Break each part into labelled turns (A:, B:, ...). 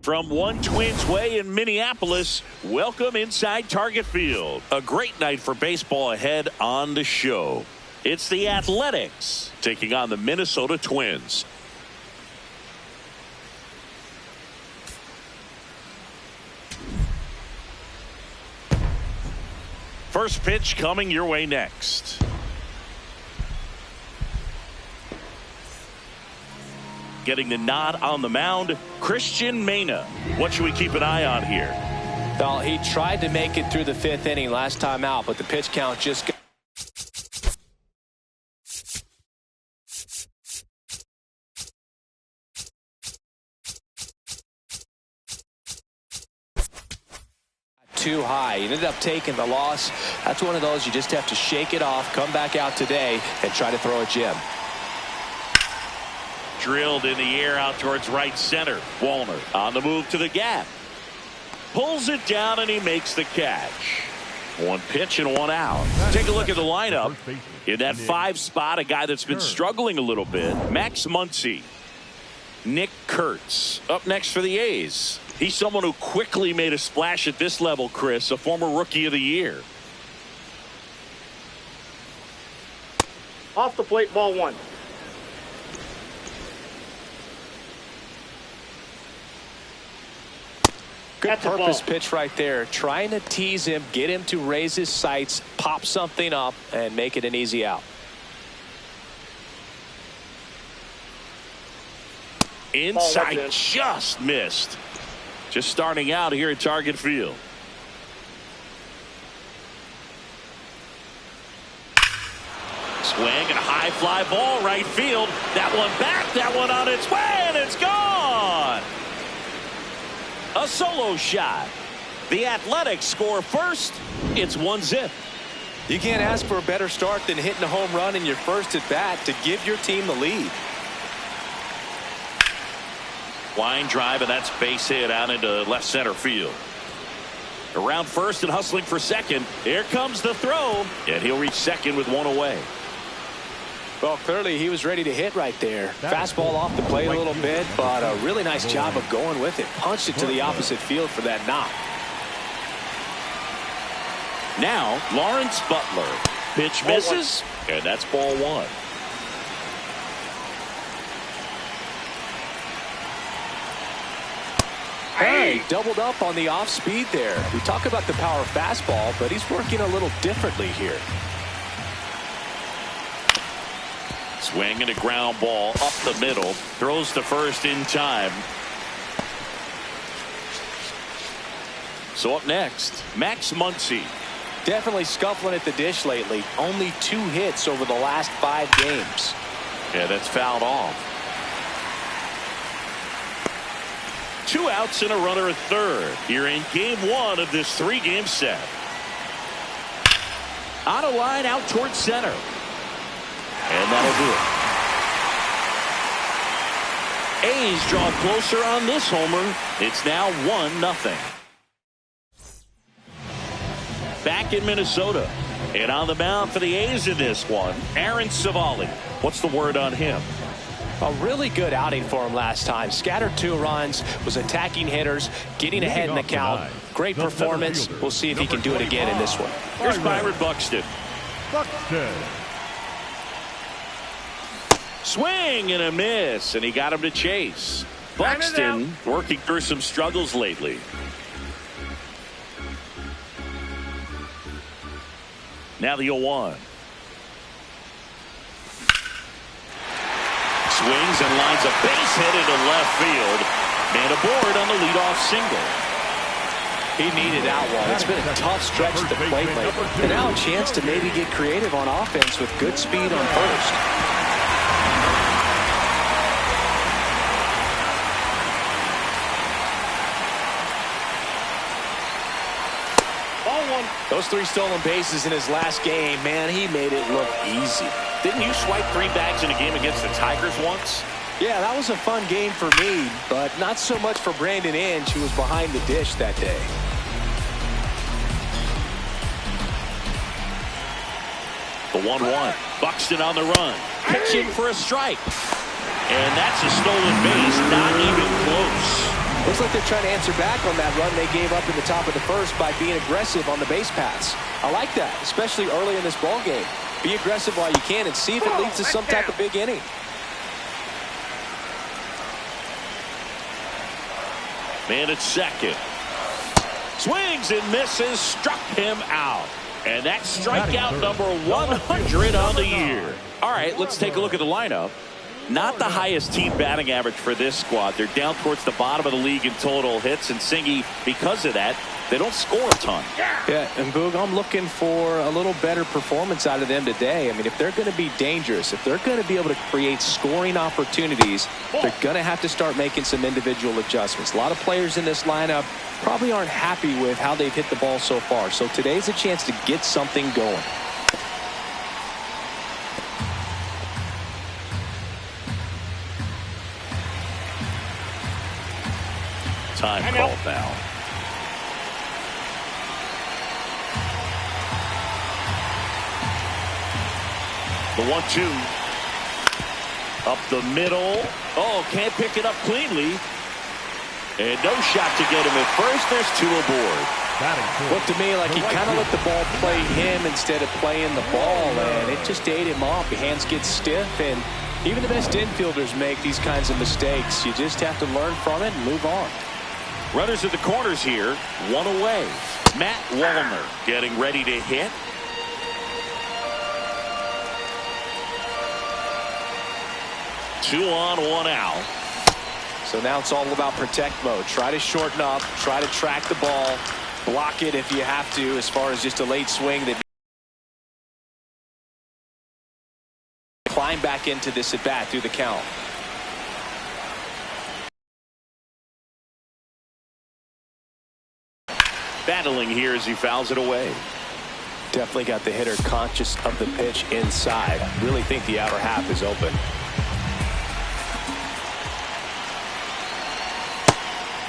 A: From One Twins Way in Minneapolis, welcome inside Target Field. A great night for baseball ahead on the show. It's the Athletics taking on the Minnesota Twins. First pitch coming your way next. Getting the nod on the mound, Christian Mena. What should we keep an eye on here?
B: Well, he tried to make it through the 5th inning last time out, but the pitch count just got too high. He ended up taking the loss. That's one of those you just have to shake it off, come back out today, and try to throw a gem.
A: Drilled in the air out towards right center. Wallner on the move to the gap. Pulls it down and he makes the catch. One pitch and one out. Take a look at the lineup. In that 5 spot, a guy that's been struggling a little bit. Max Muncy. Nick Kurtz up next for the A's. He's someone who quickly made a splash at this level, Chris, a former Rookie of the Year.
C: Off the plate, ball 1.
B: Good purpose pitch right there. Trying to tease him, get him to raise his sights, pop something up, and make it an easy out.
A: Inside, just missed. Just starting out here at Target Field. Swing and a high fly ball right field. That one back, that one on its way, and it's gone. A solo shot. The Athletics score first. It's 1-0.
B: You can't ask for a better start than hitting a home run in your first at bat to give your team the lead.
A: Line drive, and that's base hit out into left center field. Around first and hustling for second. Here comes the throw, and he'll reach second with one away.
B: Well, clearly he was ready to hit right there. Fastball off the plate a little bit, but a really nice job of going with it. Punched it to the opposite field for that knock.
A: Now, Lawrence Butler. Pitch misses, and that's ball 1.
B: Hey, doubled up on the off speed there. We talk about the power fastball, but he's working a little differently here.
A: Swing and a ground ball up the middle. Throws to first in time. So up next, Max Muncy.
B: Definitely scuffling at the dish lately. Only 2 hits over the last 5 games.
A: Yeah, that's fouled off. 2 outs and a runner at third. Here in game 1 of this 3-game set. On a line out towards center. And that'll do it. A's draw closer on this homer. It's now 1-0. Back in Minnesota. And on the mound for the A's in this one, Aaron Civale. What's the word on him?
B: A really good outing for him last time. Scattered 2 runs, was attacking hitters, getting ahead in the count. Great performance. We'll see if he can do it again in this one.
A: Here's Byron Buxton. Swing and a miss, and he got him to chase. Buxton working through some struggles lately. Now the 0-1. Swings and lines a base hit into left field. Man aboard on the leadoff single.
B: He needed out one. It's been a tough stretch at the plate lately. And now a chance to maybe get creative on offense with good speed on first. Those 3 stolen bases in his last game, man, he made it look easy.
A: Didn't you swipe 3 bags in a game against the Tigers once?
B: Yeah, that was a fun game for me, but not so much for Brandon Inge, who was behind the dish that day.
A: The 1-1. Buxton on the run. Pitching for a strike. And that's a stolen base, not even close.
B: Looks like they're trying to answer back on that run they gave up in the top of the first by being aggressive on the base paths. I like that, especially early in this ball game. Be aggressive while you can and see if it leads to some type of big inning.
A: Man at second. Swings and misses, struck him out. And that's strikeout number 100 on the year. All right, let's take a look at the lineup. Not the highest team batting average for this squad. They're down towards the bottom of the league in total hits, and Singy, because of that, they don't score a ton.
B: Yeah, and Boog, I'm looking for a little better performance out of them today. I mean, if they're going to be dangerous, if they're going to be able to create scoring opportunities, they're going to have to start making some individual adjustments. A lot of players in this lineup probably aren't happy with how they've hit the ball so far. So today's a chance to get something going.
A: Time called now. The 1-2. Up the middle. Oh, can't pick it up cleanly. And no shot to get him at first. There's 2 aboard.
B: Looked to me like he kind of let the ball play him instead of playing the ball, and it just ate him off. The hands get stiff, and even the best infielders make these kinds of mistakes. You just have to learn from it and move on.
A: Runners at the corners here, 1 away. Matt Wallner getting ready to hit. Two on, 1 out.
B: So now it's all about protect mode. Try to shorten up, try to track the ball, block it if you have to, as far as just a late swing that climb back into this at bat through the count.
A: Battling here as he fouls it away.
B: Definitely got the hitter conscious of the pitch inside. Really think the outer half is open.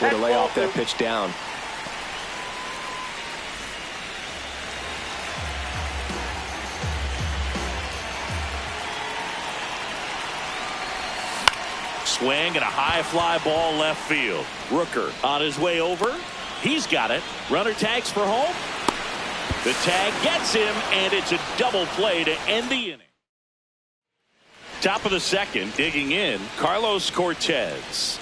B: Way to lay off that pitch down.
A: Swing and a high fly ball left field. Rooker on his way over. He's got it. Runner tags for home. The tag gets him, and it's a double play to end the inning. Top of the second, digging in, Carlos Cortez.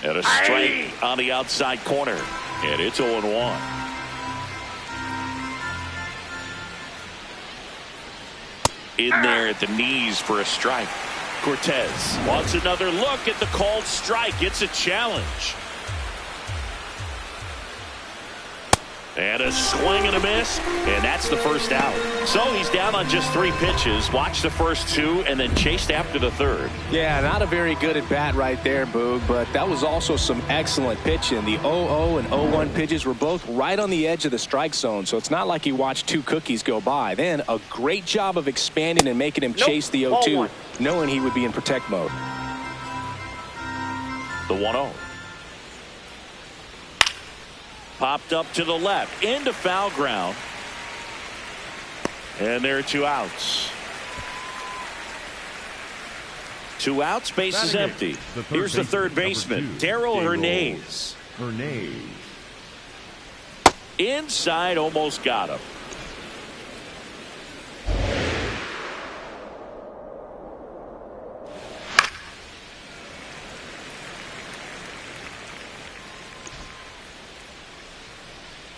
A: And a strike on the outside corner. And it's 0-1. In there at the knees for a strike. Cortez wants another look at the called strike. It's a challenge. And a swing and a miss, and that's the first out. So he's down on just 3 pitches. Watch the first 2 and then chased after the third.
B: Yeah, not a very good at bat right there, Boog, but that was also some excellent pitching. The 0-0 and 0-1 pitches were both right on the edge of the strike zone, so it's not like he watched 2 cookies go by. Then a great job of expanding and making him chase the 0-2, knowing he would be in protect mode.
A: The 1-0. Popped up to the left into foul ground, and there are 2 outs. 2 outs, base is empty. Here's the third baseman, Darrell Hernandez. Inside, almost got him.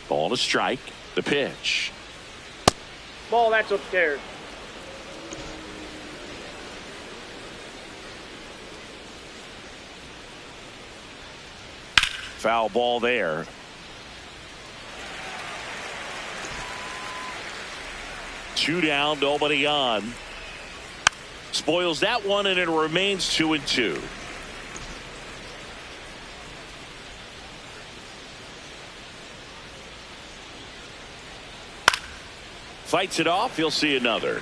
A: Ball to strike. The pitch.
C: Ball, that's upstairs.
A: Foul ball there. Two down, nobody on. Spoils that one, and it remains 2-2. Fights it off. He'll see another.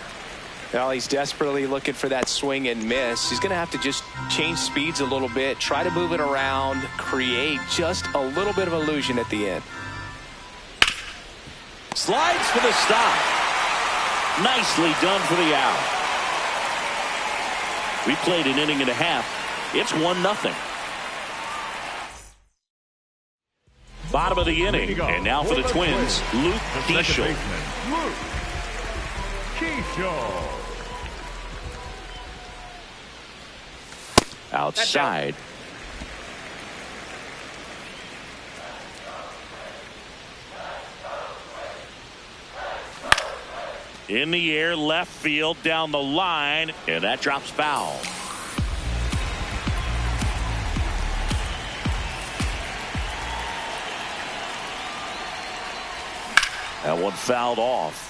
B: Well, he's desperately looking for that swing and miss. He's going to have to just change speeds a little bit, try to move it around, create just a little bit of illusion at the end.
A: Slides for the stop. Nicely done for the out. We played an inning and a half. It's 1-0. Bottom of the inning, and now for the Twins, Luke Keeschel. Outside. In the air, left field, down the line, and that drops foul. That one fouled off.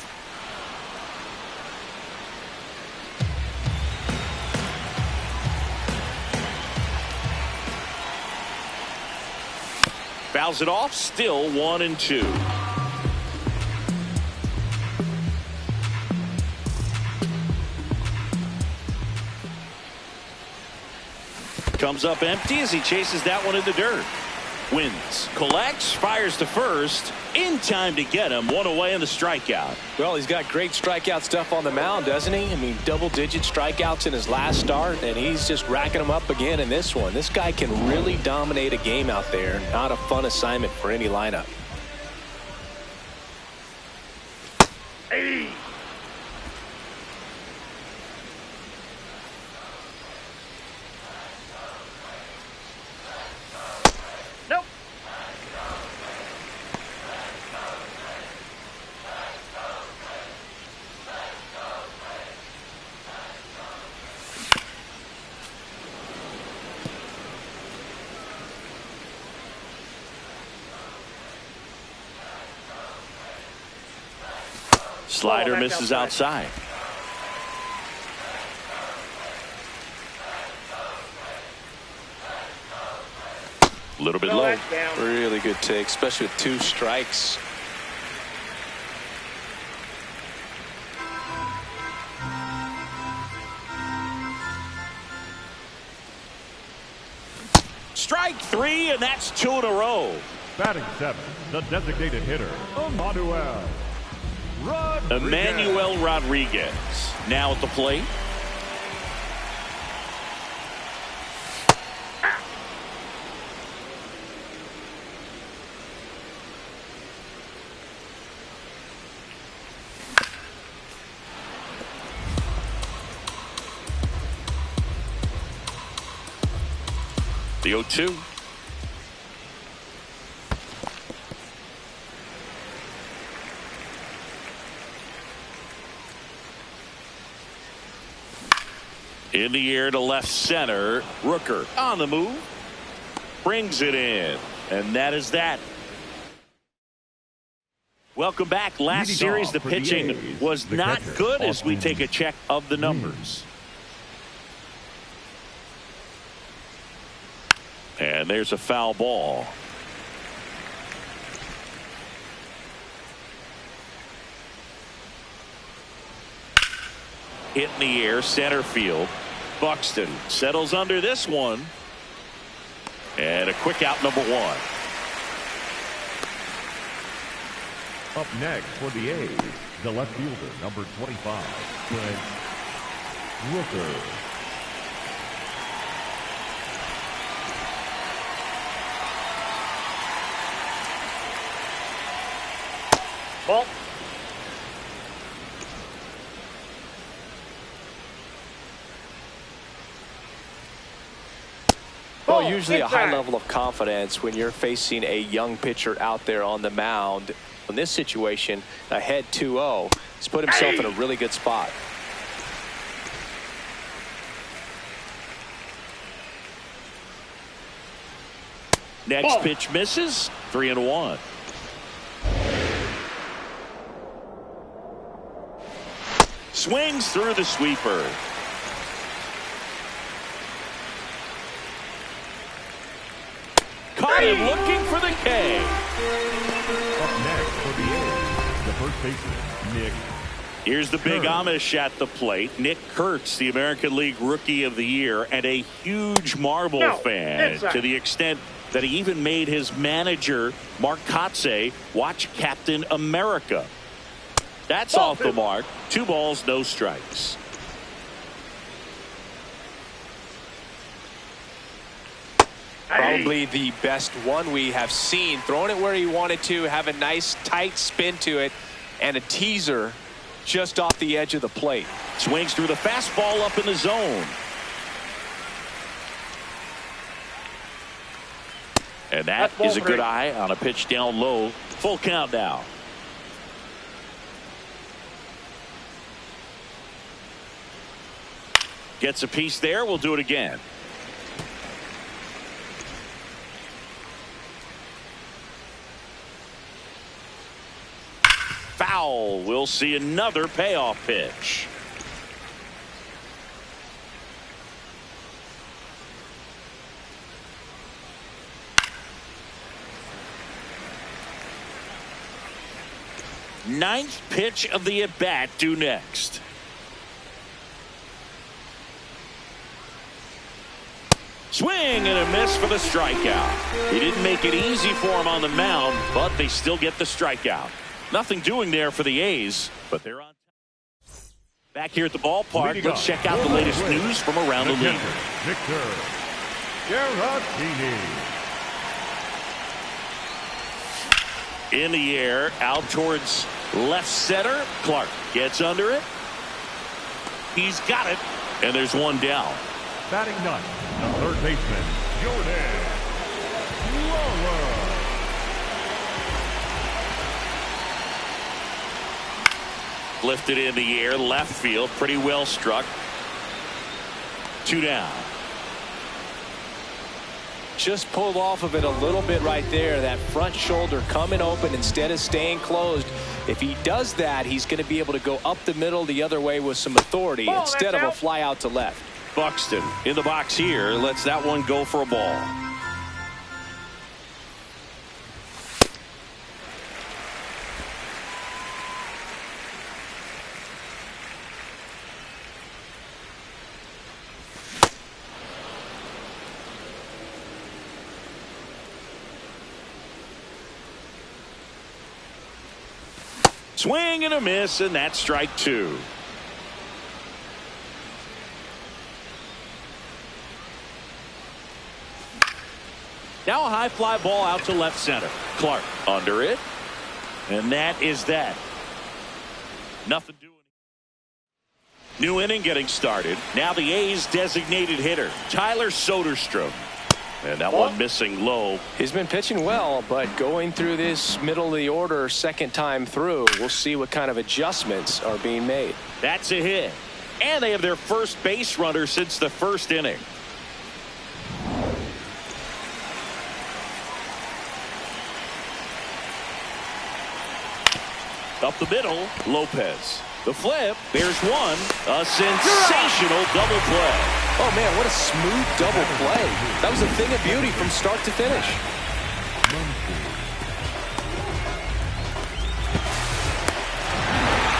A: Fouls it off, still 1-2. Comes up empty as he chases that one in the dirt. Wins, collects, fires to first. In time to get him. One away in the strikeout.
B: Well, he's got great strikeout stuff on the mound, doesn't he? I mean, double-digit strikeouts in his last start, and he's just racking them up again in this one. This guy can really dominate a game out there. Not a fun assignment for any lineup.
C: Hey. Nope.
A: Slider misses outside. A little bit low.
B: Really good take, especially with 2 strikes.
A: Strike 3, and that's 2 in a row.
D: Batting 7, the designated hitter,
A: Emmanuel Rodriguez now at the plate. The 0-2. In the air to left center. Rooker on the move. Brings it in. And that is that. Welcome back. Last series, the pitching was not good as we take a check of the numbers. And there's a foul ball. Hit in the air, center field. Buxton settles under this one. And a quick out, number 1.
D: Up next for the A's, the left fielder, number 25, Brent Rooker.
C: Ball.
B: Well, usually a high level of confidence when you're facing a young pitcher out there on the mound. In this situation, ahead 2-0, he's put himself in a really good spot.
A: Next pitch misses. 3-1. Swings through the sweeper. Caught him looking for the K.
D: Up next for the A's, the first baseman, Nick.
A: Here's the big Amish at the plate. Nick Kurtz, the American League Rookie of the Year, and a huge Marble fan to the extent that he even made his manager, Mark Kotze, watch Captain America. That's off the mark. 2 balls, no strikes.
B: Probably the best one we have seen. Throwing it where he wanted to, have a nice tight spin to it, and a teaser just off the edge of the plate.
A: Swings through the fastball up in the zone. And that is a good eye on a pitch down low. Full count now. Gets a piece there. We'll do it again. Foul. We'll see another payoff pitch. Ninth pitch of the at-bat due next. Swing and a miss for the strikeout. He didn't make it easy for him on the mound, but they still get the strikeout. Nothing doing there for the A's, but they're on. Back here at the ballpark, let's check out the latest news from around the league.
D: Victor Garagini.
A: In the air, out towards left center. Clark gets under it. He's got it, and there's one down.
D: Batting ninth, the third baseman, Jordan Lawler.
A: Lifted in the air, left field, pretty well struck. Two down.
B: Just pulled off of it a little bit right there. That front shoulder coming open instead of staying closed. If he does that, he's going to be able to go up the middle the other way with some authority instead of a fly out to left.
A: Buxton in the box here, lets that one go for a ball. Swing and a miss, and that's strike two. Now a high fly ball out to left center. Clark under it. And that is that. Nothing doing. New inning getting started. Now the A's designated hitter, Tyler Soderstrom. And that one missing low.
B: He's been pitching well, but going through this middle of the order second time through, we'll see what kind of adjustments are being made.
A: That's a hit. And they have their first base runner since the first inning. Up the middle, Lopez. The flip, there's one. A sensational double play.
B: Oh, man, what a smooth double play. That was a thing of beauty from start to finish.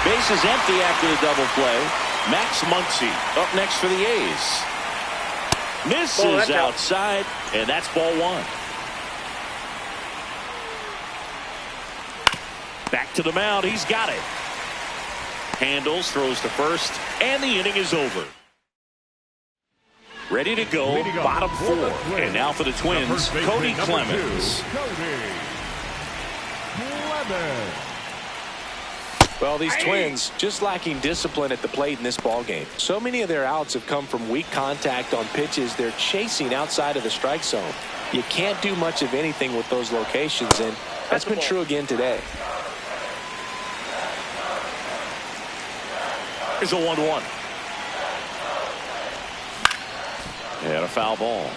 A: Base is empty after the double play. Max Muncy up next for the A's. Misses outside, and that's ball one. Back to the mound. He's got it. Handles, throws to first, and the inning is over. Ready to go, bottom four. And now for the Twins, Cody Clemens.
B: Well, these Twins just lacking discipline at the plate in this ballgame. So many of their outs have come from weak contact on pitches they're chasing outside of the strike zone. You can't do much of anything with those locations, and that's been true again today.
A: Here's a 1-1. And a foul ball.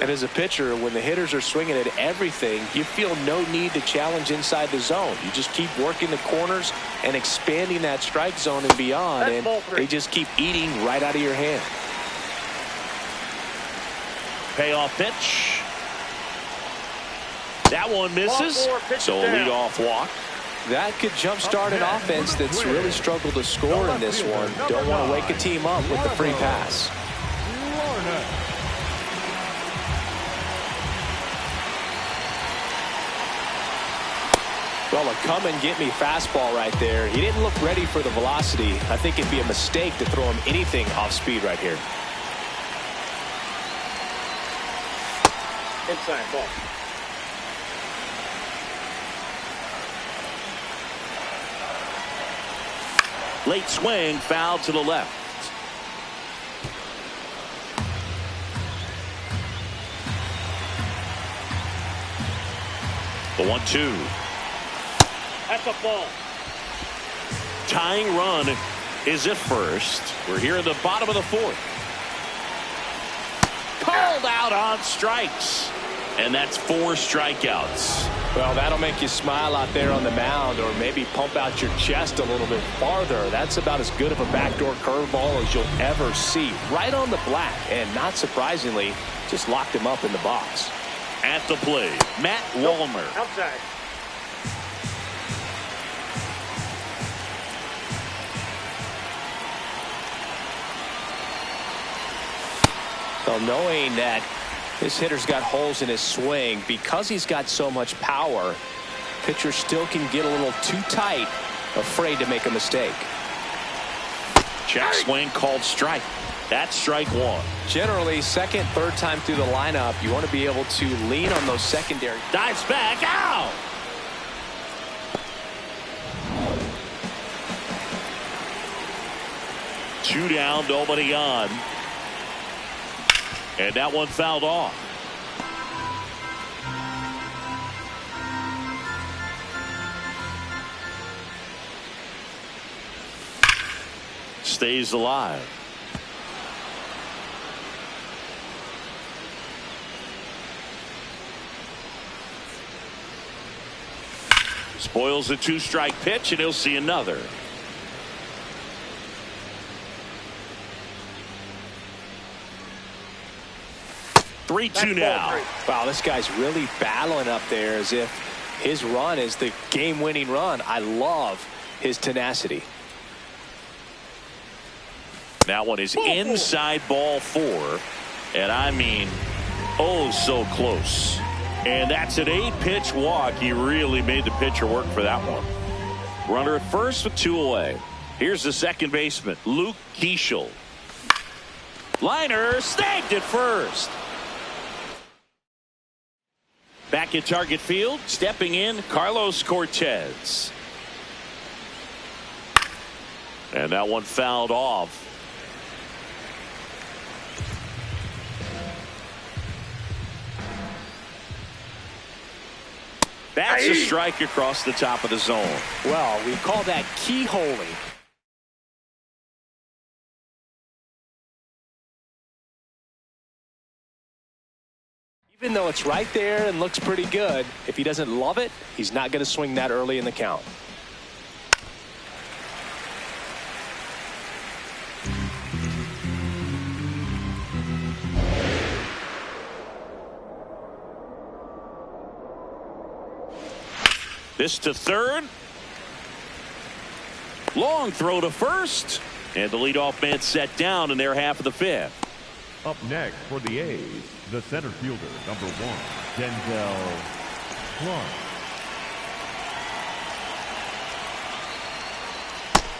B: And as a pitcher, when the hitters are swinging at everything, you feel no need to challenge inside the zone. You just keep working the corners and expanding that strike zone and beyond, and they just keep eating right out of your hand.
A: Payoff pitch. That one misses. So a leadoff walk.
B: That could jumpstart an offense that's really struggled to score in this one. Don't want to wake a team up with the free pass. Well, a come-and-get-me fastball right there. He didn't look ready for the velocity. I think it'd be a mistake to throw him anything off speed right here.
C: Inside ball.
A: Late swing, foul to the left. The 1-2.
C: That's a ball.
A: Tying run is at first. We're here in the bottom of the fourth. Called out on strikes. And that's 4 strikeouts.
B: Well, that'll make you smile out there on the mound, or maybe pump out your chest a little bit farther. That's about as good of a backdoor curveball as you'll ever see. Right on the black, and not surprisingly, just locked him up in the box.
A: At the plate, Matt Wallner.
C: Outside.
B: Well, knowing that this hitter's got holes in his swing, because he's got so much power, pitcher still can get a little too tight, afraid to make a mistake.
A: Check swing called strike. That's strike 1.
B: Generally, second, third time through the lineup, you want to be able to lean on those secondary.
A: Dives back out. Two down, nobody on. And that one fouled off. Stays alive. Spoils a 2-strike pitch, and he'll see another. Three two now.
B: Wow, this guy's really battling up there as if his run is the game-winning run. I love his tenacity.
A: That one is inside ball 4. And I mean, oh, so close. And that's an 8-pitch walk. He really made the pitcher work for that one. Runner at first with 2 away. Here's the second baseman, Luke Keeschel. Liner snagged at first. Back at target field, stepping in, Carlos Cortez. And that one fouled off. That's a strike across the top of the zone.
B: Well, we call that keyholing. Even though it's right there and looks pretty good, if he doesn't love it, he's not going to swing that early in the count.
A: This to third. Long throw to first. And the leadoff man set down in their half of the 5th.
D: Up next for the A's, the center fielder, number 1, Denzel Clark.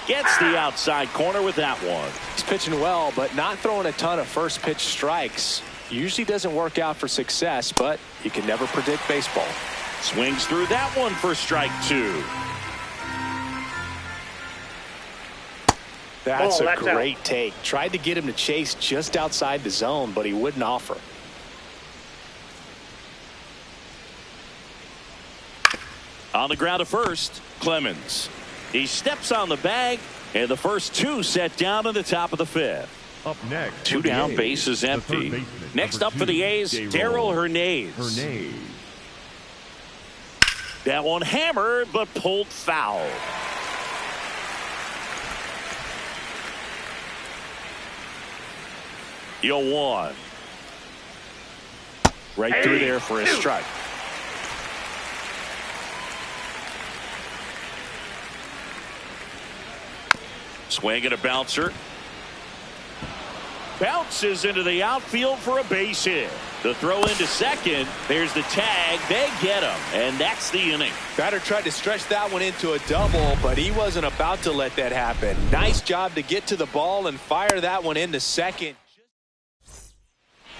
A: Gets the outside corner with that one.
B: He's pitching well, but not throwing a ton of first pitch strikes. Usually doesn't work out for success, but you can never predict baseball.
A: Swings through that one for strike 2.
B: That's a great take. Tried to get him to chase just outside the zone, but he wouldn't offer.
A: On the ground to first, Clemens. He steps on the bag, and the first 2 set down in the top of the 5th.
D: Up next,
A: 2 down, bases empty. Next up for the A's, Darrell Hernandez. That one hammered, but pulled foul. The 0-1. Right through there for a strike. Swing and a bouncer. Bounces into the outfield for a base hit. The throw into second. There's the tag. They get him. And that's the inning.
B: Batter tried to stretch that one into a double, but he wasn't about to let that happen. Nice job to get to the ball and fire that one into second.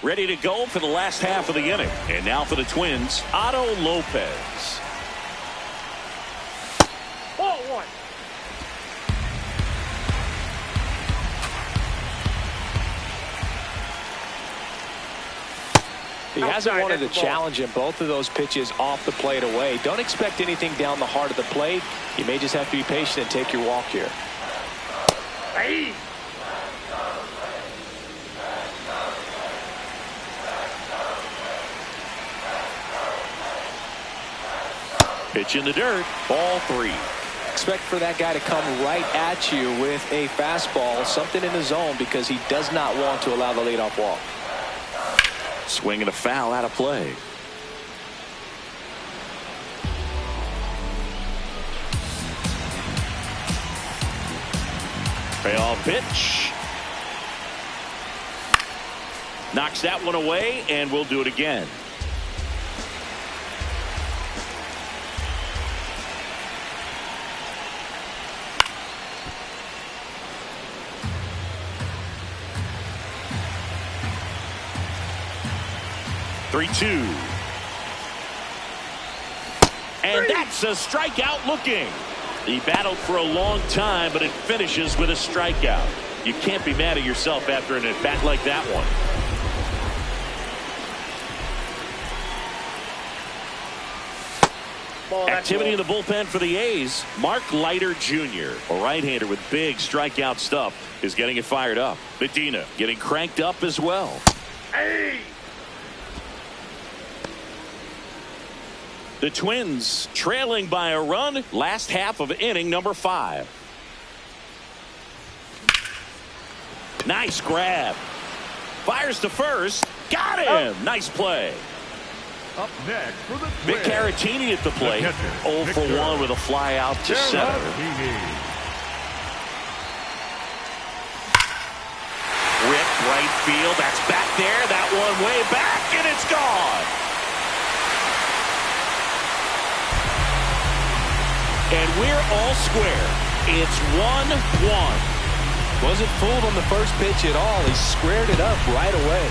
A: Ready to go for the last half of the inning. And now for the Twins, Otto Lopez.
C: Ball one.
B: He hasn't wanted to challenge him. Both of those pitches off the plate away. Don't expect anything down the heart of the plate. You may just have to be patient and take your walk here.
C: Hey.
A: Pitch in the dirt. Ball 3.
B: Expect for that guy to come right at you with a fastball, something in the zone, because he does not want to allow the leadoff walk.
A: Swing and a foul out of play. Payoff pitch. Knocks that one away, and we'll do it again. Three-two. And that's a strikeout looking. He battled for a long time, but it finishes with a strikeout. You can't be mad at yourself after an at-bat like that one. Activity in the bullpen for the A's. Mark Leiter Jr., a right-hander with big strikeout stuff, is getting it fired up. Medina getting cranked up as well.
C: Hey.
A: The Twins trailing by a run, last half of inning number 5. Nice grab. Fires to first. Got him. Oh. Nice play.
D: Up next for the Twins,
A: Vic Caratini at the plate. 0 for 1 with a fly out to center. Rip right field. That's back there. That one way back, and it's gone. And we're all square. It's 1-1.
B: Wasn't fooled on the first pitch at all. He squared it up right away.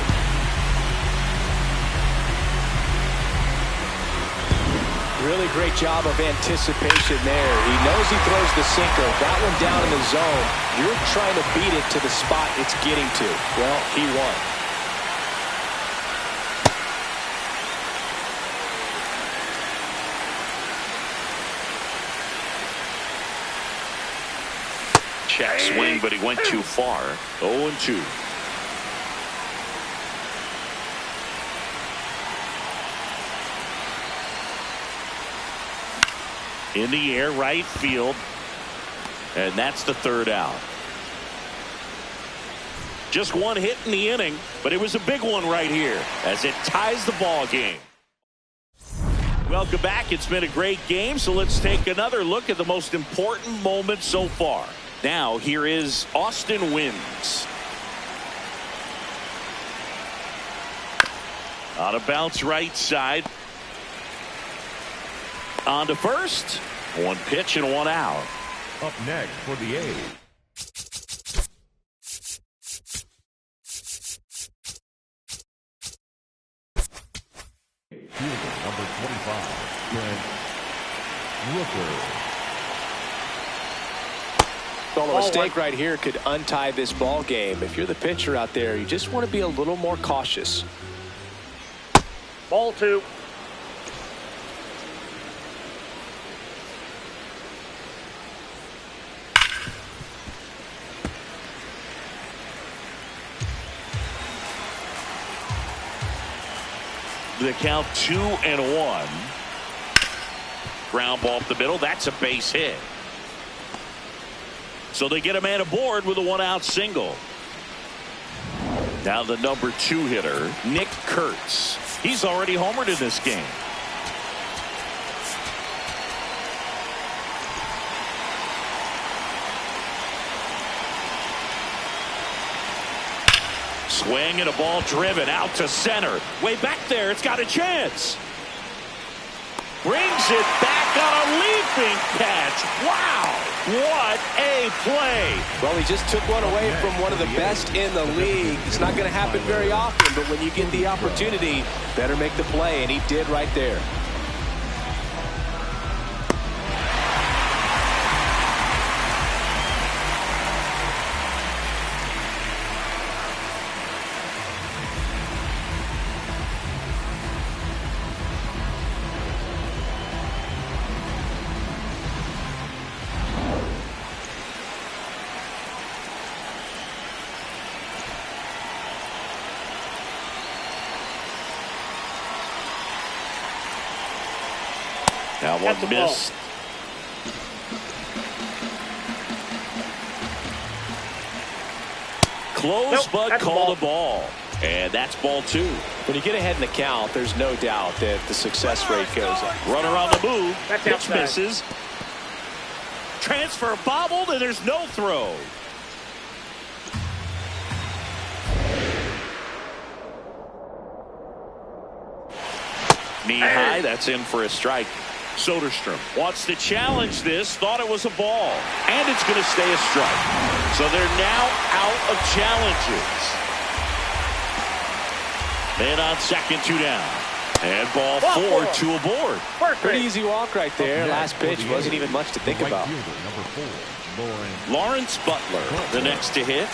B: Really great job of anticipation there. He knows he throws the sinker. That one down in the zone. You're trying to beat it to the spot it's getting to. Well, he won.
A: Check swing, but he went too far. 0-2. In the air, right field. And that's the third out. Just one hit in the inning, but it was a big one right here as it ties the ball game. Welcome back. It's been a great game, so let's take another look at the most important moment so far. Now, here is Austin Wynns. On a bounce right side. On to first. One pitch and one out.
D: Up next for the A's, fielder number 25, Brent Rooker.
B: Well, a mistake right here could untie this ball game. If you're the pitcher out there, you just want to be a little more cautious.
C: Ball 2.
A: The count 2-1. Ground ball up the middle. That's a base hit. So they get a man aboard with a one-out single. Now the number 2 hitter, Nick Kurtz. He's already homered in this game. Swing and a ball driven out to center. Way back there. It's got a chance. Brings it back on a leaping catch. Wow. What a play.
B: Well, he just took one away from one of the best in the league. It's not going to happen very often, but when you get the opportunity, better make the play, and he did right there.
A: Now one missed. Close, but called a ball. And that's ball 2.
B: When you get ahead in the count, there's no doubt that the success rate goes up.
A: Runner on the move. Pitch misses. Transfer bobbled, and there's no throw. Knee high, that's in for a strike. Soderstrom wants to challenge this, thought it was a ball, and it's going to stay a strike. So they're now out of challenges. Man on second, 2 down. And ball 4, 2 aboard.
B: Pretty easy walk right there. Last pitch wasn't even much to think about.
A: Lawrence Butler, the next to hit.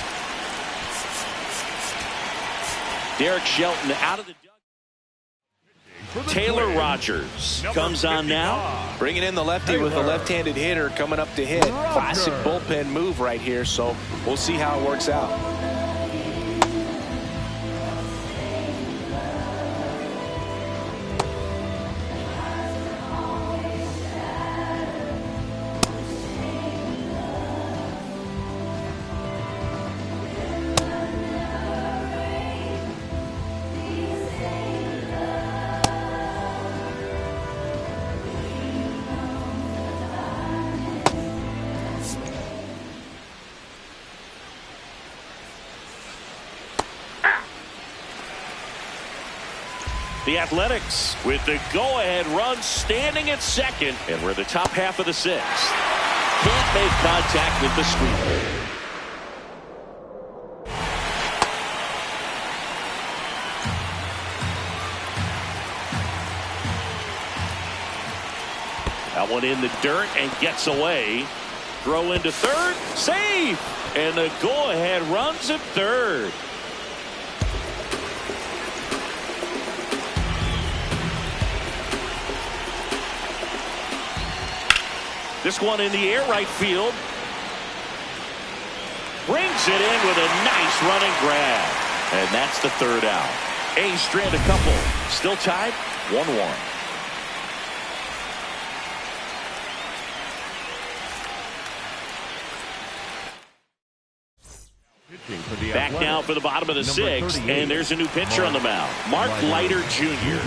A: Derek Shelton out of the Taylor Rogers comes on now.
B: Bringing in the lefty with a left-handed hitter coming up to hit. Classic bullpen move right here, so we'll see how it works out.
A: The Athletics with the go-ahead run standing at second, and we're the top half of the 6th. Can't make contact with the sweeper. That one in the dirt and gets away. Throw into third, save, and the go-ahead runs at third. This one in the air, right field. Brings it in with a nice running grab. And that's the 3rd out. A's strand a couple. Still tied, 1-1. Back now for the bottom of the 6th, and there's a new pitcher on the mound, Mark Leiter Jr.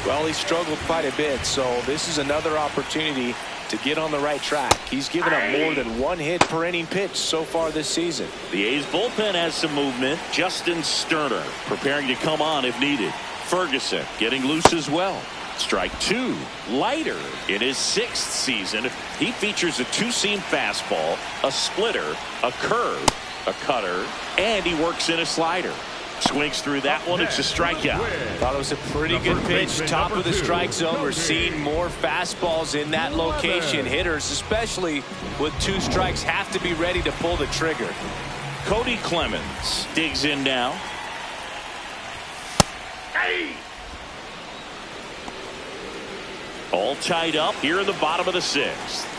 B: Well, he struggled quite a bit, so this is another opportunity to get on the right track. He's given up more than 1 hit per inning pitch so far this season.
A: The A's bullpen has some movement. Justin Sterner preparing to come on if needed. Ferguson getting loose as well. Strike 2. Leiter in his 6th season. He features a 2-seam fastball, a splitter, a curve, a cutter, and he works in a slider. Swings through that one. It's a strikeout.
B: Thought it was a pretty good pitch. Top of the strike zone. We're seeing more fastballs in that location. Hitters, especially with 2 strikes, have to be ready to pull the trigger.
A: Cody Clemens digs in now. All tied up here in the bottom of the 6th.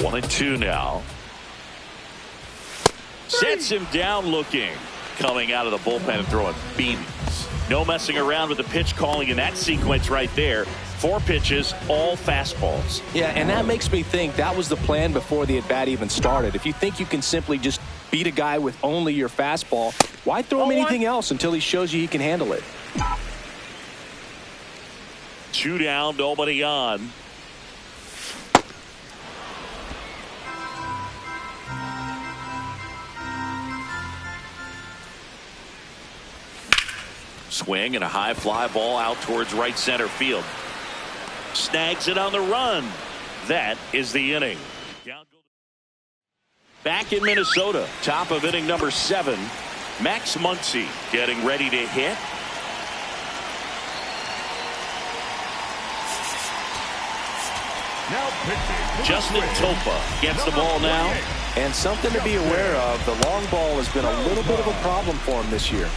A: One and 2 now. Sets him down looking. Coming out of the bullpen and throwing beans. No messing around with the pitch calling in that sequence right there. 4 pitches, all fastballs.
B: Yeah, and that makes me think that was the plan before the at-bat even started. If you think you can simply just beat a guy with only your fastball, why throw him anything else until he shows you he can handle it?
A: 2 down, nobody on. Swing and a high fly ball out towards right center field. Snags it on the run. That is the inning. Back in Minnesota, top of inning number 7. Max Muncy getting ready to hit.
D: Now pitching.
A: Justin Topa gets the ball now.
B: And something to be aware of, the long ball has been a little bit of a problem for him this year.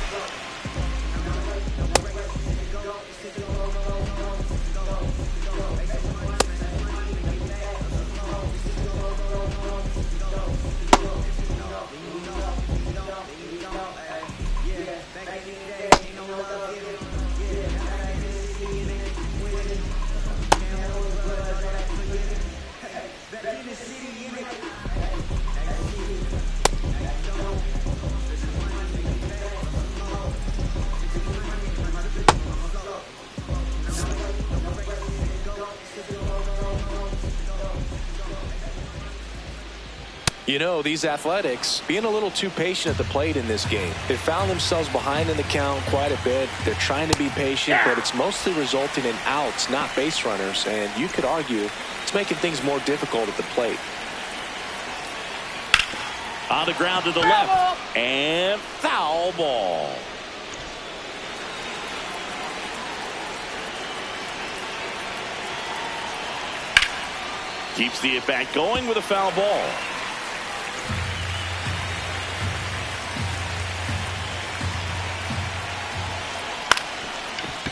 B: You know, these Athletics being a little too patient at the plate in this game. They found themselves behind in the count quite a bit. They're trying to be patient, but it's mostly resulting in outs, not base runners. And you could argue it's making things more difficult at the plate.
A: On the ground to the left. And foul ball. Keeps the at-bat going with a foul ball.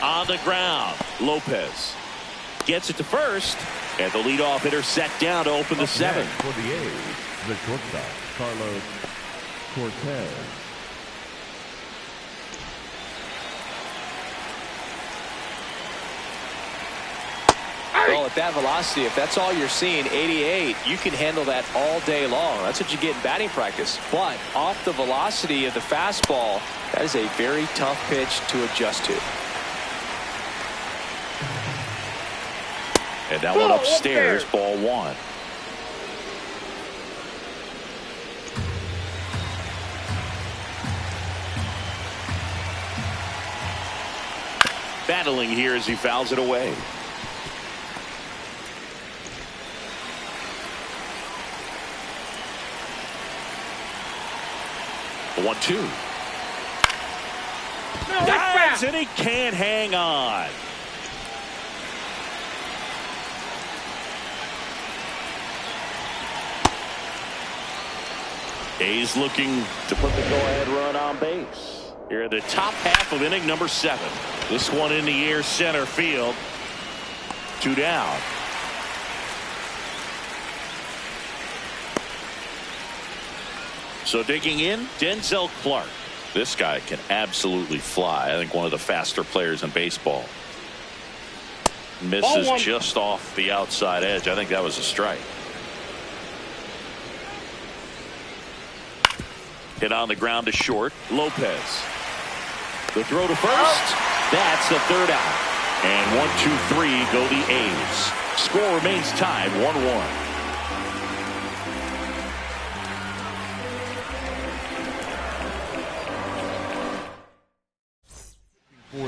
A: On the ground, Lopez gets it to first, and the leadoff hitter set down to open the 7th.
D: For the A's, the shortstop, Carlos Cortez.
B: Well, at that velocity, if that's all you're seeing, 88, you can handle that all day long. That's what you get in batting practice. But off the velocity of the fastball, that is a very tough pitch to adjust to.
A: And that one upstairs, ball 1. Battling here as he fouls it away. The 1-2. Dives and he can't hang on. A's looking to put the go-ahead run on base. Here in the top half of inning number 7. This one in the air center field. 2 down. So digging in, Denzel Clark. This guy can absolutely fly. I think one of the faster players in baseball. Misses just off the outside edge. I think that was a strike. Hit on the ground to short. Lopez. The throw to first. That's the 3rd out. And 1-2-3 go the A's. Score remains tied 1-1.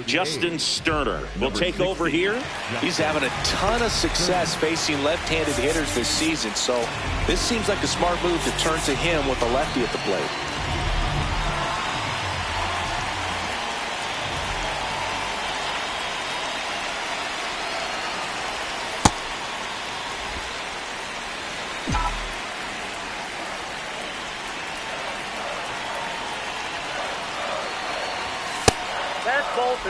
A: Justin Sterner will take over here.
B: He's having a ton of success facing left-handed hitters this season, so this seems like a smart move to turn to him with a lefty at the plate.
C: That's ball 2.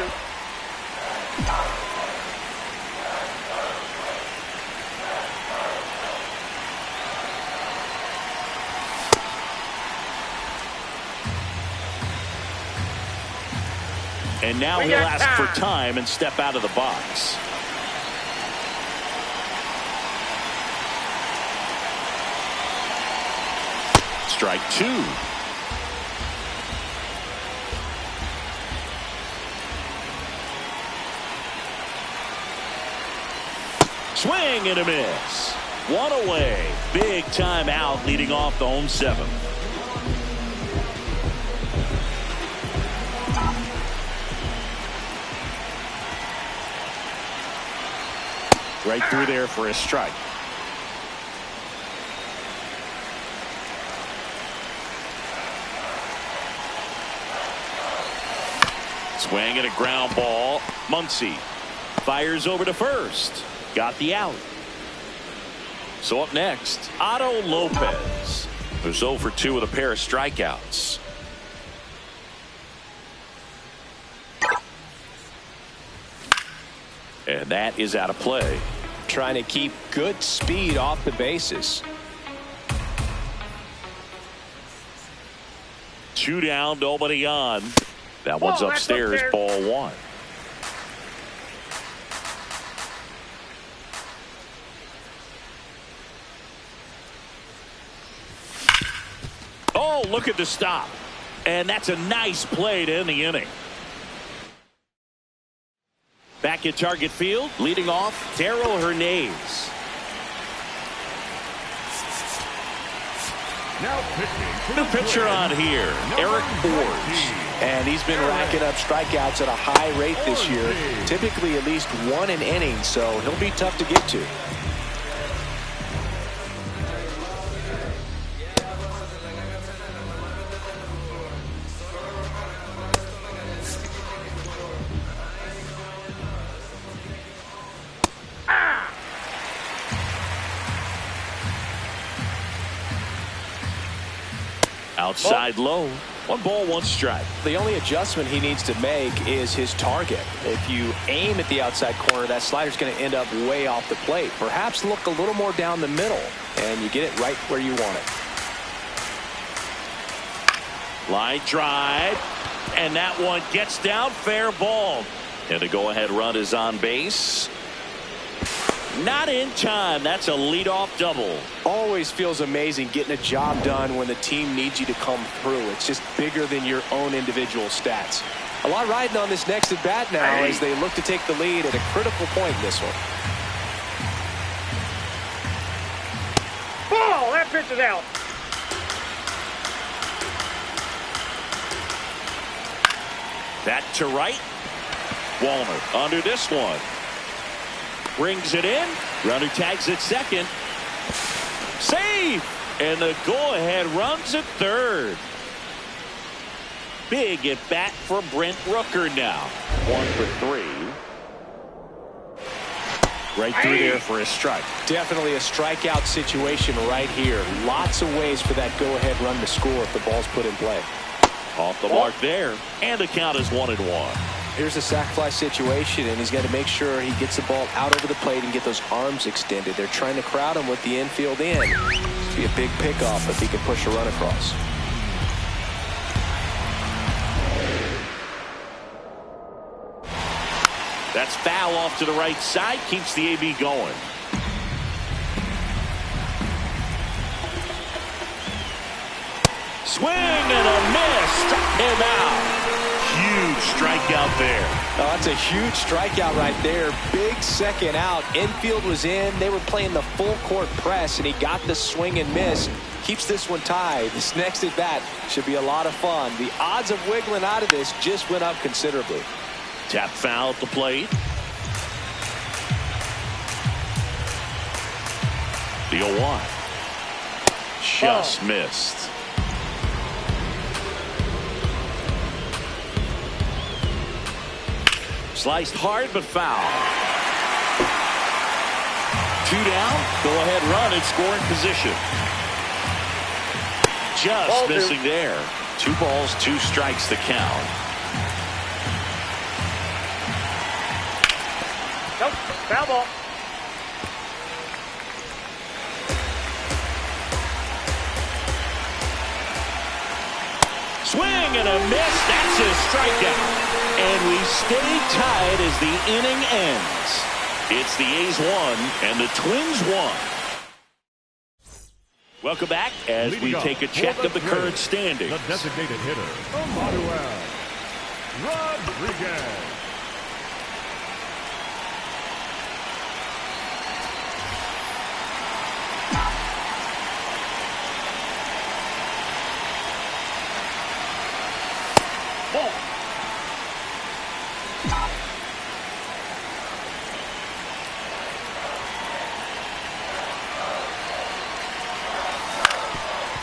A: And now he'll ask for time and step out of the box. strike two. Swing and a miss. One away. Big time out leading off the home seventh. Right through there for a strike. Swing and a ground ball. Muncy fires over to first. Got the out. So up next, Otto Lopez, who's 0 for 2 with a pair of strikeouts. And that is out of play.
B: Trying to keep good speed off the bases.
A: 2 down, nobody on. That one's upstairs, ball one. Oh, look at the stop. And that's a nice play to end the inning. Back at Target Field, leading off, Darrell Hernandez.
D: Now pitching.
A: The pitcher on here, Eric Forge.
B: And he's been racking up strikeouts at a high rate this year. Typically at least one an inning, so he'll be tough to get to.
A: Outside low. 1 ball, 1 strike.
B: The only adjustment he needs to make is his target. If you aim at the outside corner, that slider's going to end up way off the plate. Perhaps look a little more down the middle, and you get it right where you want it.
A: Line drive, and that one gets down, fair ball. And the go-ahead run is on base. Not in time. That's a leadoff double.
B: Always feels amazing getting a job done when the team needs you to come through. It's just bigger than your own individual stats. A lot riding on this next at bat now as they look to take the lead at a critical point in this one.
C: Ball! That pitch is out.
A: Back to right. Walner under this one. Brings it in. Runner tags at second. Save! And the go-ahead runs at third. Big at bat for Brent Rooker now. 1 for 3. Right through there for a strike.
B: Definitely a strikeout situation right here. Lots of ways for that go-ahead run to score if the ball's put in play.
A: Off the mark there. And the count is 1-1.
B: Here's a sac fly situation, and he's got to make sure he gets the ball out over the plate and get those arms extended. They're trying to crowd him with the infield in. It'll be a big pickoff if he can push a run across.
A: That's foul off to the right side. Keeps the AB going. Swing and a miss. Struck him out. Huge strikeout there.
B: Oh, that's a huge strikeout right there. Big second out. Infield was in. They were playing the full court press, and he got the swing and miss. Keeps this one tied. This next at bat should be a lot of fun. The odds of wiggling out of this just went up considerably.
A: Tap foul at the plate. The 0-1. Just missed. Sliced hard but foul. 2 down. Go ahead run in scoring position. Just missing there. 2 balls, 2 strikes the count.
C: Nope. Foul ball.
A: Swing and a miss. That's a strikeout. And we stay tied as the inning ends. It's the A's 1 and the Twins 1. Welcome back as we take a check of the current standings.
D: The designated hitter, Manuel Rodriguez.
A: Ball.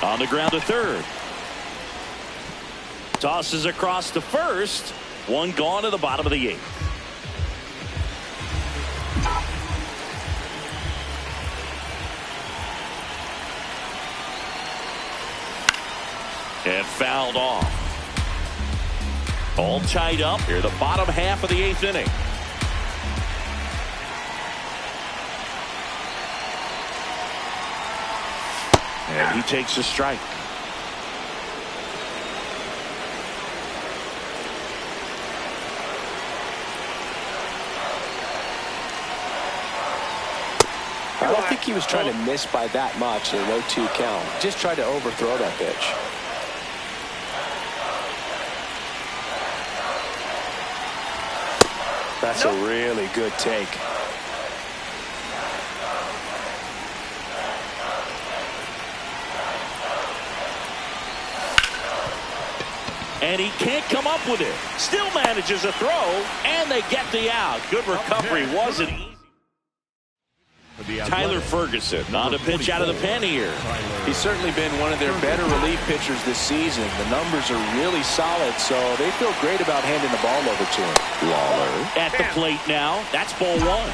A: On the ground to third. Tosses across to first. One gone to the bottom of the 8th. And fouled off. All tied up here, the bottom half of the 8th inning. And he takes a strike.
B: I don't think he was trying to miss by that much in a 0-2 count. Just tried to overthrow that pitch. That's a really good take.
A: And he can't come up with it. Still manages a throw, and they get the out. Good recovery. Wasn't easy. Tyler Ferguson on a pitch out of the pen here.
B: He's certainly been one of their better relief pitchers this season. The numbers are really solid, so they feel great about handing the ball over to him.
A: Lawler at the plate now. That's ball 1.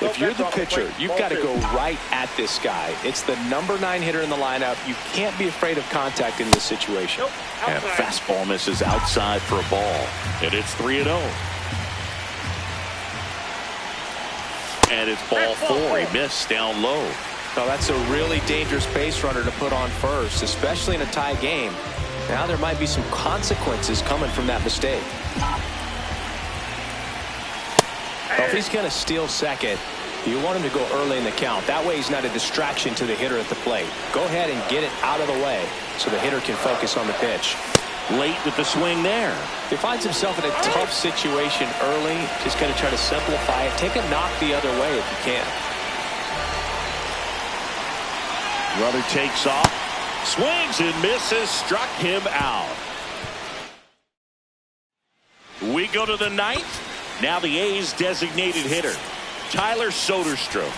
B: If you're the pitcher, you've got to go right at this guy. It's the number 9 hitter in the lineup. You can't be afraid of contact in this situation.
A: And fastball misses outside for a ball. And it's 3-0. And it's ball 4. He missed down low.
B: Now that's a really dangerous base runner to put on first, especially in a tie game. Now there might be some consequences coming from that mistake. Well, if he's going to steal second, you want him to go early in the count. That way he's not a distraction to the hitter at the plate. Go ahead and get it out of the way so the hitter can focus on the pitch.
A: Late with the swing there.
B: He finds himself in a tough situation early. Just got to try to simplify it. Take a knock the other way if you can.
A: Runner takes off. Swings and misses. Struck him out. We go to the 9th. Now the A's designated hitter, Tyler Soderstrom.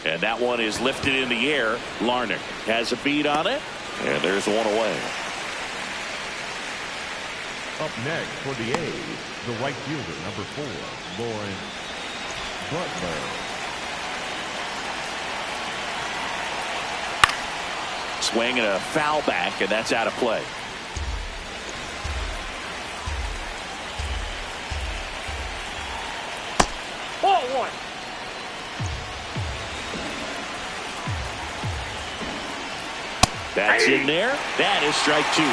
A: And that one is lifted in the air. Larnach has a beat on it. And there's one away.
D: Up next for the A's, the right fielder, number 4, Lawrence Butler.
A: Swing and a foul back, and that's out of play.
C: Ball 1.
A: That's in there. That is strike 2.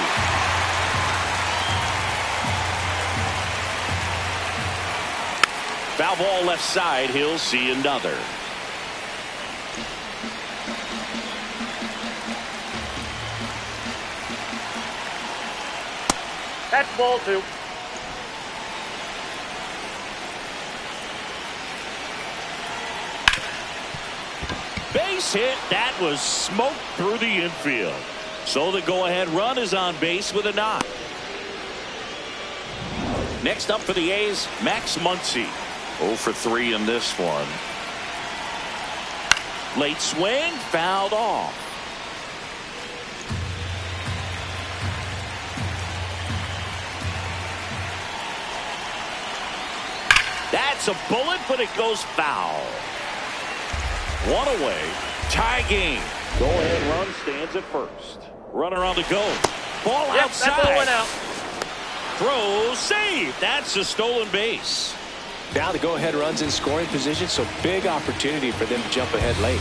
A: Foul ball left side. He'll see another.
C: That's ball 2.
A: Base hit. That was smoked through the infield. So the go-ahead run is on base with a knock. Next up for the A's, Max Muncy. 0 for 3 in this one. Late swing, fouled off. That's a bullet, but it goes foul. One away. Tie game. Go ahead run stands at first. Runner on the go. Ball outside.
C: That ball went out.
A: Throw, save. That's a stolen base.
B: Now the go-ahead runs in scoring position, so big opportunity for them to jump ahead late.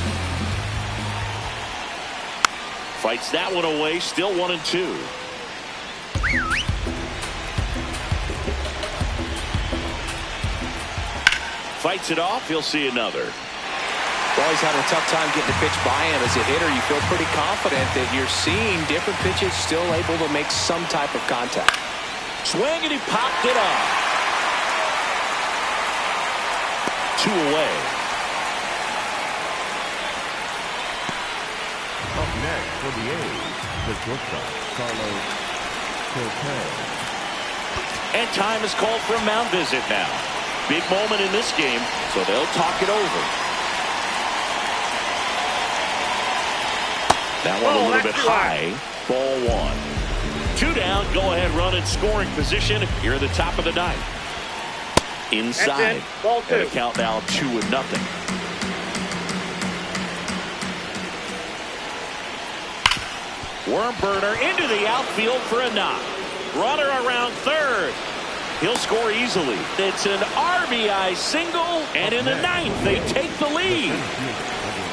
A: Fights that one away, still 1-2. Fights it off, he'll see another.
B: Well, he's having a tough time getting the pitch by him. As a hitter, you feel pretty confident that you're seeing different pitches still able to make some type of contact.
A: Swing and he popped it up. 2 away.
D: Up next for the A's, the shortstop, Carlos Cortez.
A: And time is called for a mound visit now. Big moment in this game, so they'll talk it over. That one a little bit high. Ball 1. 2 down. Go ahead run in scoring position. Here at the top of the ninth. Inside.
C: Ball 2.
A: And a count now 2-0. Worm burner into the outfield for a knock. Runner around third. He'll score easily. It's an RBI single, and in the ninth, they take the lead.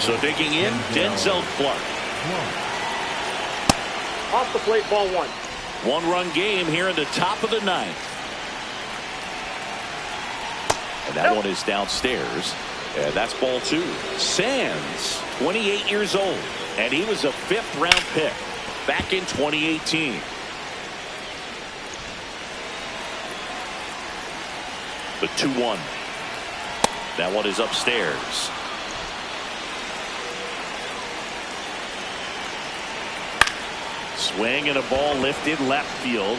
A: So digging in, Denzel Clark.
C: Off the plate, ball 1.
A: 1-run game here in the top of the ninth. And that one is downstairs. And that's ball 2. Sands, 28 years old, and he was a 5th-round pick back in 2018. The 2-1. That one is upstairs. Swing and a ball lifted left field.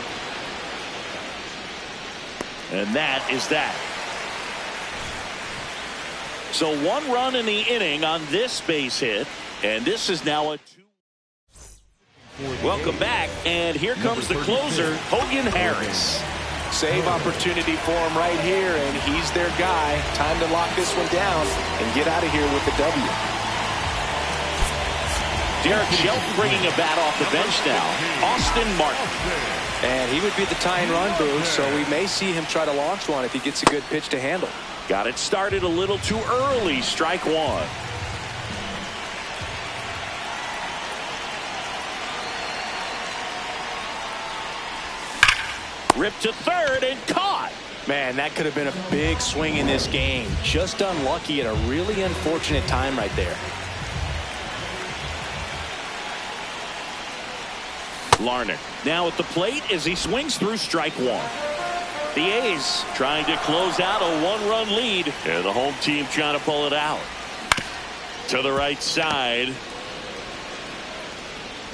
A: And that is that. So 1 run in the inning on this base hit. And this is now a 2. Welcome back. And here comes the closer, Hogan Harris.
B: Save opportunity for him right here, and he's their guy. Time to lock this one down and get out of here with the W.
A: Derek Shelton bringing a bat off the bench now. Austin Martin.
B: And he would be the tying run boost, so we may see him try to launch one if he gets a good pitch to handle.
A: Got it started a little too early. Strike 1. Ripped to third and caught.
B: Man, that could have been a big swing in this game. Just unlucky at a really unfortunate time right there.
A: Larnach now at the plate as he swings through strike 1. The A's trying to close out a 1-run lead. And the home team trying to pull it out. To the right side.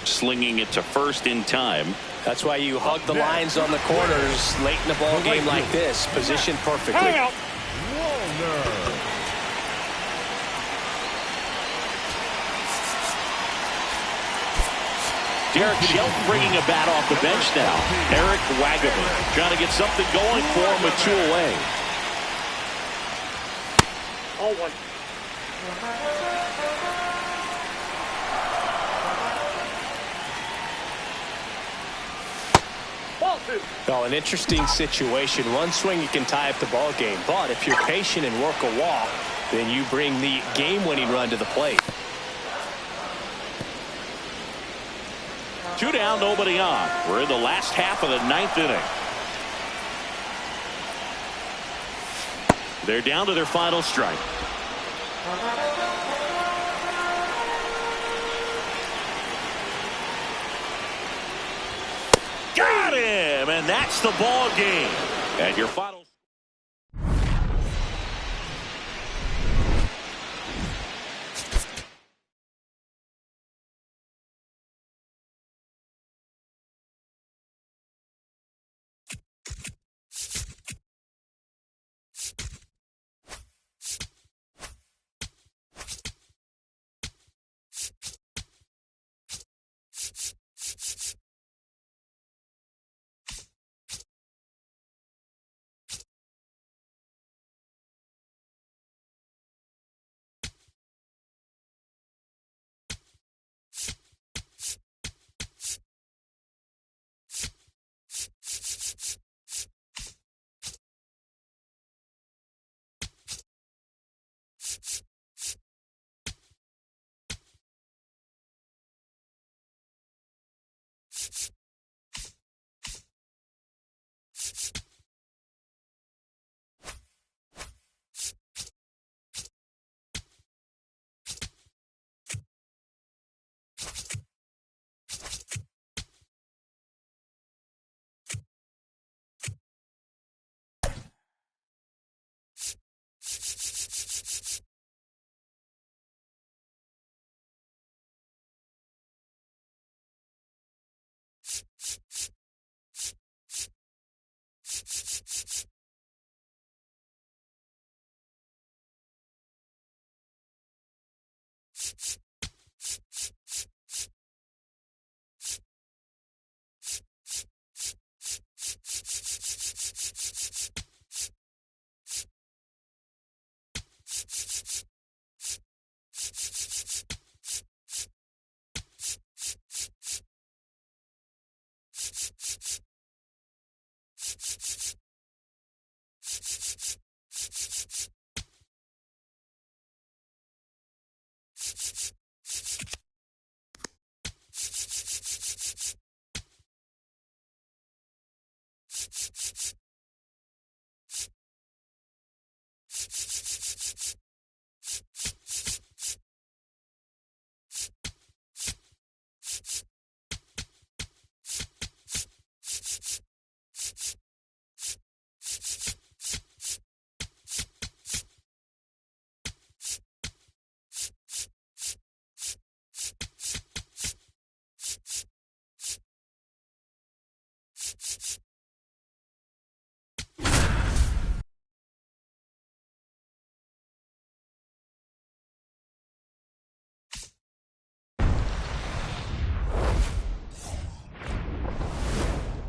A: Slinging it to first in time.
B: That's why you hug the lines on the corners late in the ball game like this. Positioned perfectly.
A: Derek Shelton bringing a bat off the bench now. Eric Wagaman trying to get something going for him with 2 away.
C: All 1. Ball 2.
B: Well, an interesting situation. One swing you can tie up the ball game, but if you're patient and work a walk, then you bring the game-winning run to the plate.
A: 2 down, nobody on. We're in the last half of the 9th inning. They're down to their final strike. Got him, and that's the ball game. And your final.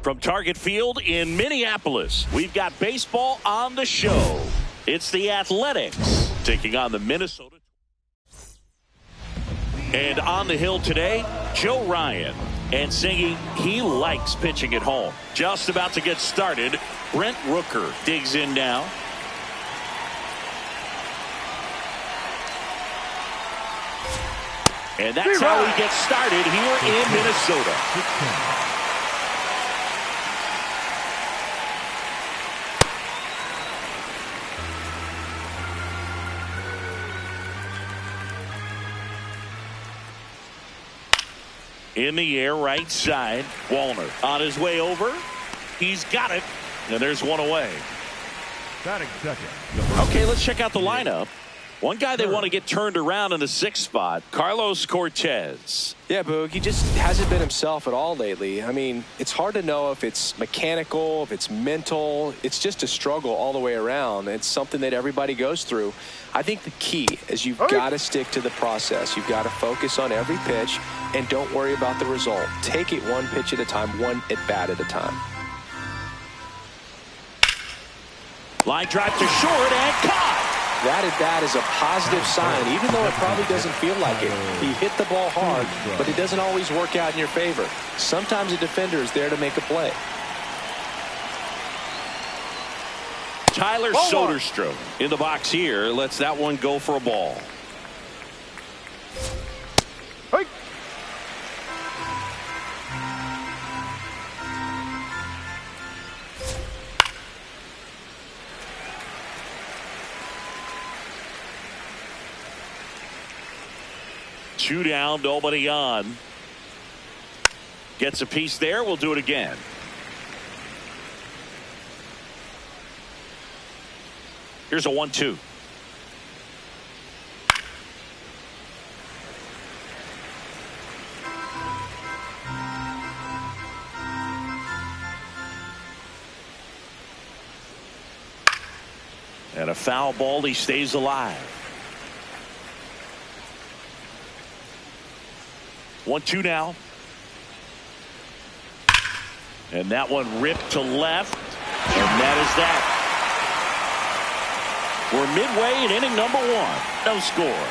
A: From Target Field in Minneapolis, we've got baseball on the show. It's the Athletics taking on the Minnesota. And on the hill today, Joe Ryan. And singing, he likes pitching at home. Just about to get started, Brent Rooker digs in now. And that's how he gets started here in Minnesota. In the air, right side. Wallner on his way over. He's got it. And there's one away.
D: Batting second.
A: Okay, let's check out the lineup. One guy they want to get turned around in the 6th spot, Carlos Cortez.
B: Yeah, Boog, he just hasn't been himself at all lately. I mean, it's hard to know if it's mechanical, if it's mental. It's just a struggle all the way around. It's something that everybody goes through. I think the key is you've got to stick to the process. You've got to focus on every pitch and don't worry about the result. Take it one pitch at a time, one at bat at a time.
A: Line drive to short and caught.
B: That at bat is a positive sign, even though it probably doesn't feel like it. He hit the ball hard, but it doesn't always work out in your favor. Sometimes a defender is there to make a play.
A: Tyler Soderstrom in the box here lets that one go for a ball.
C: Hey.
A: Two down, nobody on. Gets a piece there. We'll do it again. Here's a 1-2. And a foul ball. He stays alive. 1-2 now. And that one ripped to left. And that is that. We're midway in inning number 1. No score.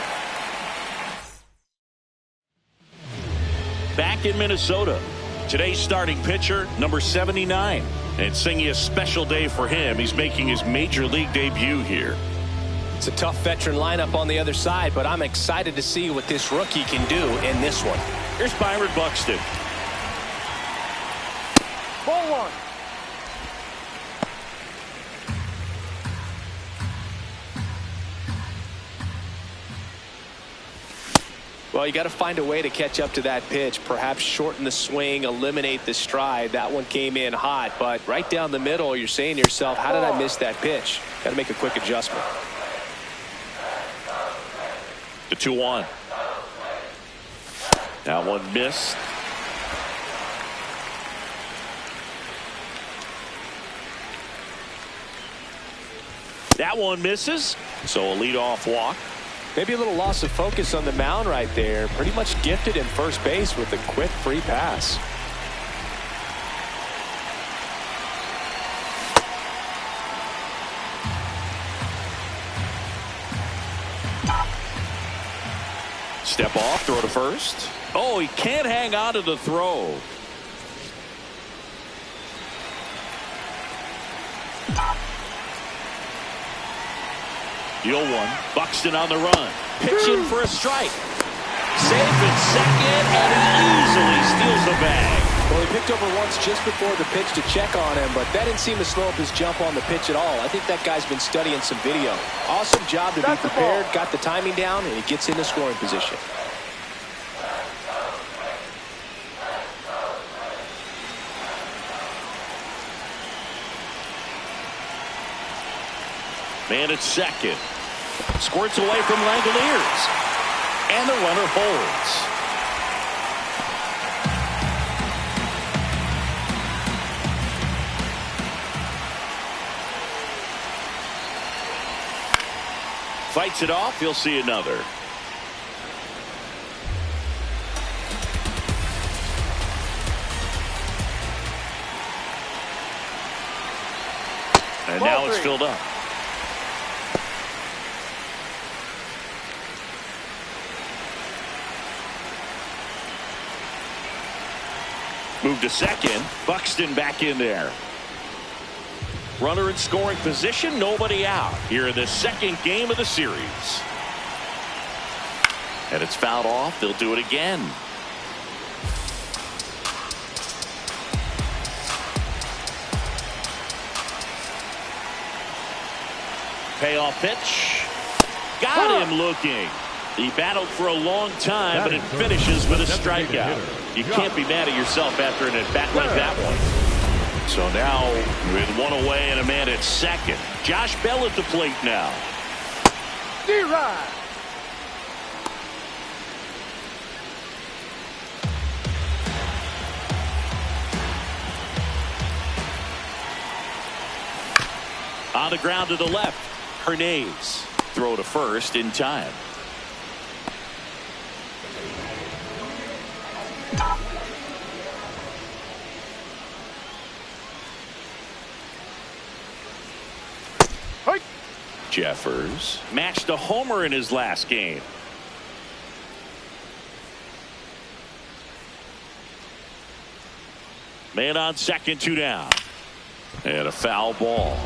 A: Back in Minnesota. Today's starting pitcher, number 79. And singing a special day for him. He's making his major league debut here.
B: It's a tough veteran lineup on the other side, but I'm excited to see what this rookie can do in this one.
A: Here's Byron Buxton.
C: Ball 1.
B: Well, you got to find a way to catch up to that pitch. Perhaps shorten the swing, eliminate the stride. That one came in hot, but right down the middle, you're saying to yourself, how did I miss that pitch? Got to make a quick adjustment.
A: The 2-1. That one missed. That one misses. So a leadoff walk.
B: Maybe a little loss of focus on the mound right there. Pretty much gifted in first base with a quick free pass.
A: Step off, throw to first. Oh, he can't hang on to the throw. The 0-1. Buxton on the run. Pitching for a strike. Safe at second, and he easily steals the bag.
B: Well, he picked over once just before the pitch to check on him, but that didn't seem to slow up his jump on the pitch at all. I think that guy's been studying some video. Awesome job to be prepared, got the timing down, and he gets into scoring position.
A: Man at second. Squirts away from Langoliers. And the runner holds. Fights it off. You'll see another. And now it's filled up. Move to second. Buxton back in there. Runner in scoring position, nobody out here in the second game of the series. And it's fouled off. They'll do it again. Payoff pitch. Got him looking. He battled for a long time, but it finishes with a strikeout. You can't be mad at yourself after an at-bat like that one. So now with one away and a man at second. Josh Bell at the plate now.
C: D-Ride.
A: On the ground to the left. Hernandez. Throw to first in time. Jeffers matched a homer in his last game. Man on second, 2 down. And a foul ball.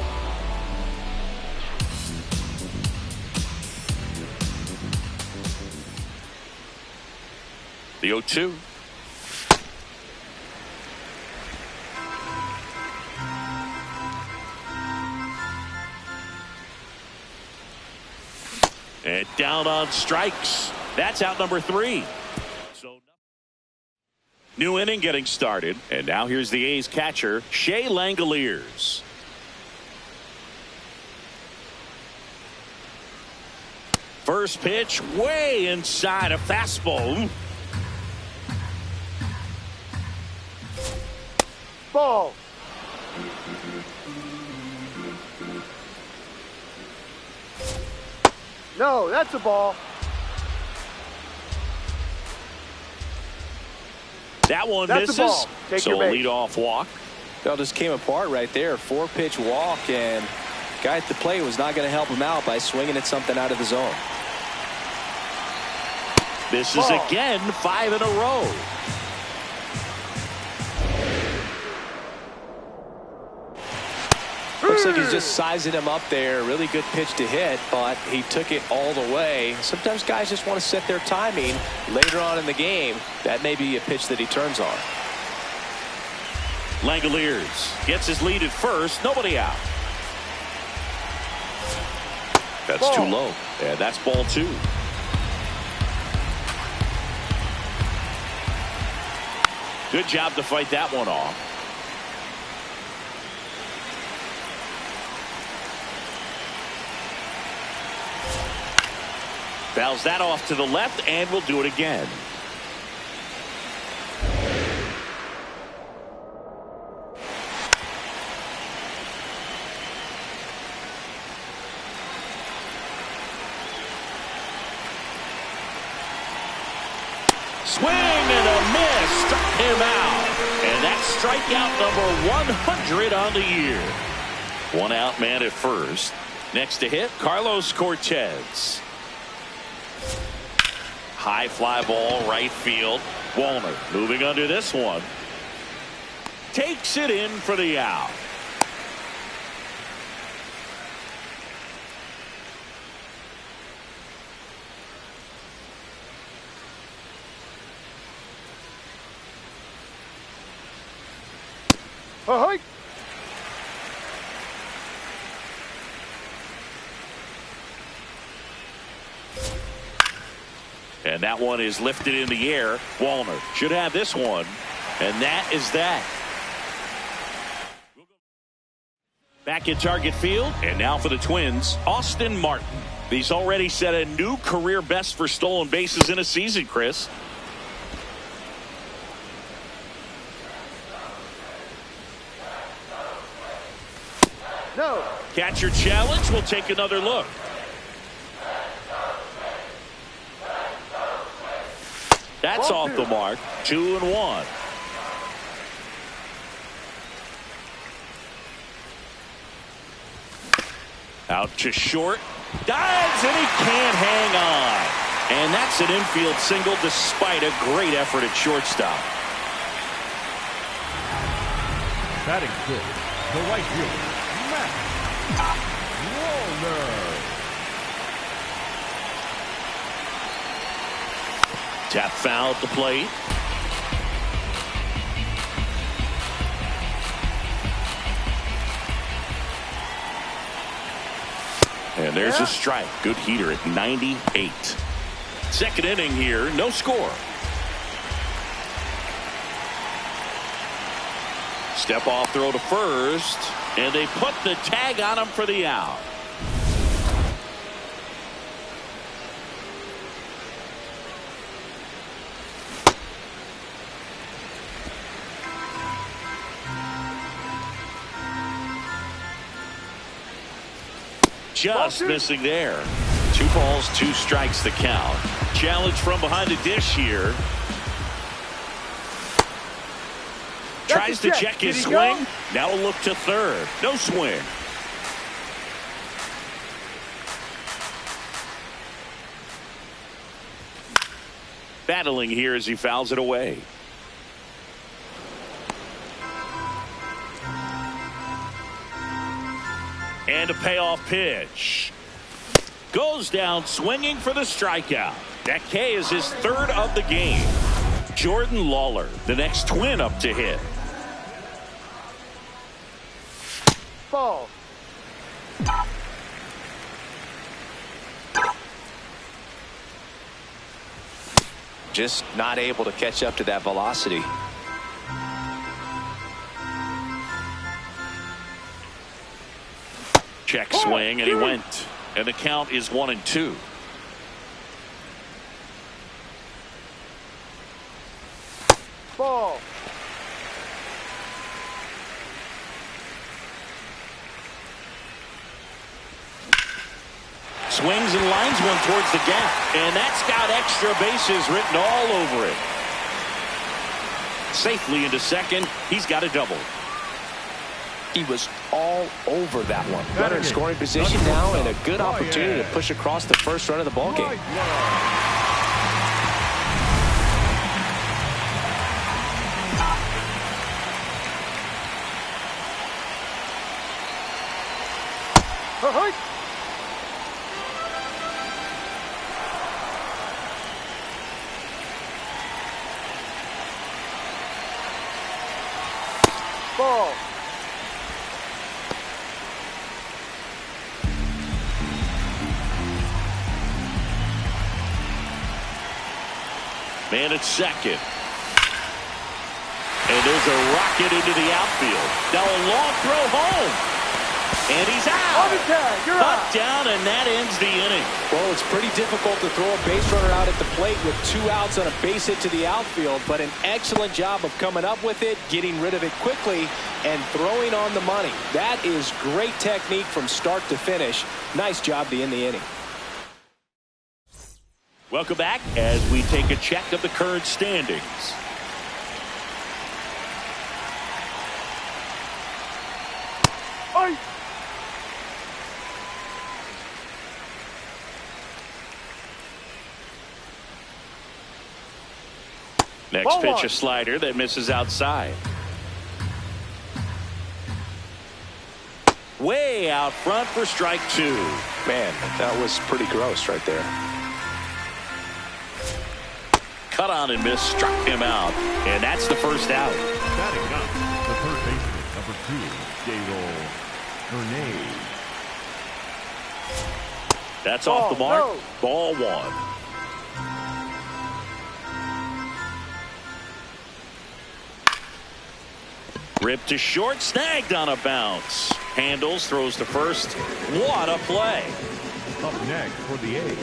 A: The 0-2. And down on strikes. That's out number 3. So new inning getting started. And now here's the A's catcher, Shea Langoliers. First pitch way inside a fastball.
C: Ball. No, that's a ball.
A: That one
C: That's
A: misses.
C: a ball. Take
A: So
C: your base.
A: lead-off walk.
B: That just came apart right there. 4-pitch walk, and guy at the plate was not going to help him out by swinging at something out of the zone.
A: This is again 5 in a row.
B: Looks like he's just sizing him up there. Really good pitch to hit, but he took it all the way. Sometimes guys just want to set their timing later on in the game. That may be a pitch that he turns on.
A: Langoliers gets his lead at first. Nobody out. That's
C: Ball.
A: too low. And that's ball 2. Good job to fight that one off. Fouls that off to the left, and we'll do it again. Swing and a miss. Struck him out. And that's strikeout number 100 on the year. 1 out, man at first. Next to hit, Carlos Cortez. High fly ball, right field. Walner moving under this one. Takes it in for the out.
C: Ahoy.
A: And that one is lifted in the air. Walner should have this one. And that is that. Back at Target Field. And now for the Twins, Austin Martin. He's already set a new career best for stolen bases in a season, Chris.
C: No.
A: Catcher challenge. We'll take another look. That's off the mark. 2-1. Out to short. Dives, and he can't hang on. And that's an infield single despite a great effort at shortstop.
D: Batting fifth, the right fielder, Matt Wallner.
A: Tap foul at the plate. And there's a strike. Good heater at 98. Second inning here, no score. Step off throw to first, and they put the tag on him for the out. Just missing there. 2 balls, 2 strikes the count. Challenge from behind the dish here. Tries to check his swing. Now a look to third. No swing. Battling here as he fouls it away. And a payoff pitch. Goes down swinging for the strikeout. That K is his 3rd of the game. Jordan Lawler, the next twin up to hit.
C: Ball.
B: Just not able to catch up to that velocity.
A: Check swing, and he went. And the count is 1-2.
C: Ball.
A: Swings and lines one towards the gap. And that's got extra bases written all over it. Safely into second. He's got a double.
B: He was all over that one. Runner in scoring position now, and a good opportunity to push across the first run of the ballgame.
C: Ball.
A: Man at second. And there's a rocket into the outfield. Now a long throw home. And he's out.
C: On the tag, you're out.
A: Cut down, and that ends the inning.
B: Well, it's pretty difficult to throw a base runner out at the plate with 2 outs on a base hit to the outfield, but an excellent job of coming up with it, getting rid of it quickly, and throwing on the money. That is great technique from start to finish. Nice job to end the inning.
A: Welcome back as we take a check of the current standings.
C: Oi.
A: Next pitch, a slider that misses outside. Way out front for strike 2.
B: Man, that was pretty gross right there.
A: Cut on and miss, struck him out, and that's the first out.
D: Batting up, the third baseman, number 2, Gabriel Hernandez.
A: That's off the mark.
C: No.
A: Ball 1. Ripped to short, snagged on a bounce. Handles, throws to first. What a play.
D: Up next for the A's,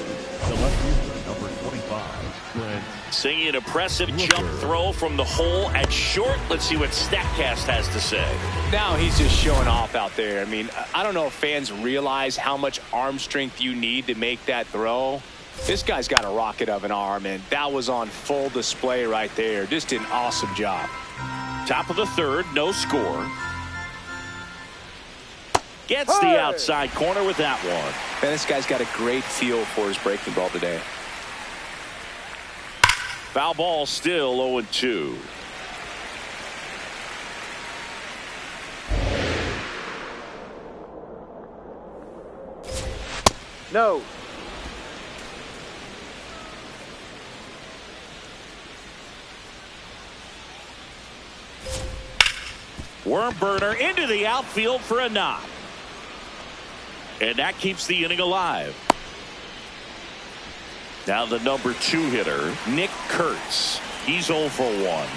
D: the left fielder, number 25, Brent.
A: Seeing an impressive jump throw from the hole at short. Let's see what StatCast has to say.
B: Now he's just showing off out there. I mean, I don't know if fans realize how much arm strength you need to make that throw. This guy's got a rocket of an arm, and that was on full display right there. Just an awesome job.
A: Top of the third, no score. Gets the outside corner with that one.
B: Man, this guy's got a great feel for his breaking ball today.
A: Foul ball, still 0-2.
C: No.
A: Worm burner into the outfield for a knock. And that keeps the inning alive. Now the number 2 hitter, Nick Kurtz. He's 0 for 1.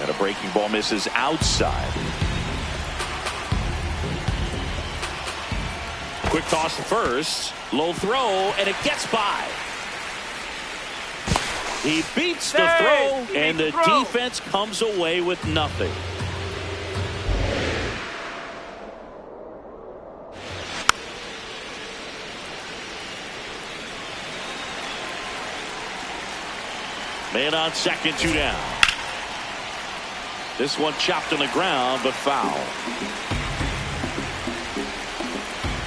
A: And a breaking ball misses outside. Quick toss to first. Low throw, and it gets by. He beats the throw, and the defense comes away with nothing. Man on second, 2 down. This one chopped on the ground, but foul.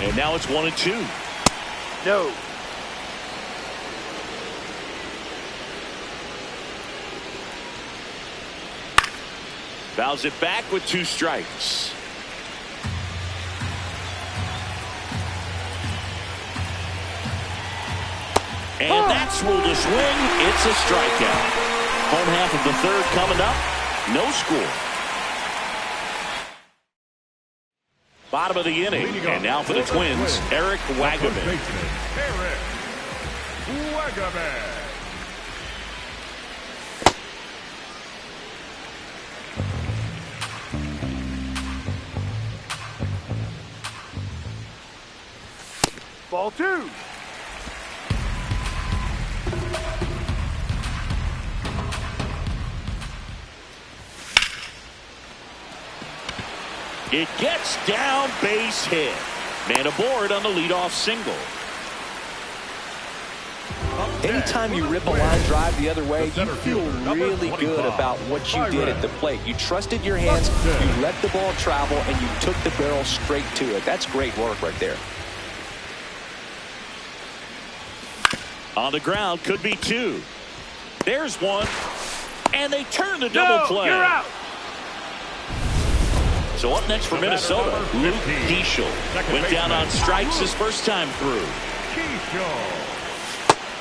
A: And now it's 1-2.
C: No.
A: Fouls it back with 2 strikes. And that's ruled a swing. It's a strikeout. Home half of the 3rd coming up. No score. Bottom of the inning. And now for the Twins, Eric Wagaman.
D: Eric Wagaman.
C: Ball 2.
A: It gets down, base hit. Man aboard on the leadoff single.
B: Anytime you rip a line drive the other way, you feel really good about what you did at the plate. You trusted your hands, you let the ball travel, and you took the barrel straight to it. That's great work right there.
A: On the ground, could be 2. There's 1. And they turn the double play.
C: You're out.
A: So up next for Minnesota, Luke Keeschel. Went down on strikes his first time through.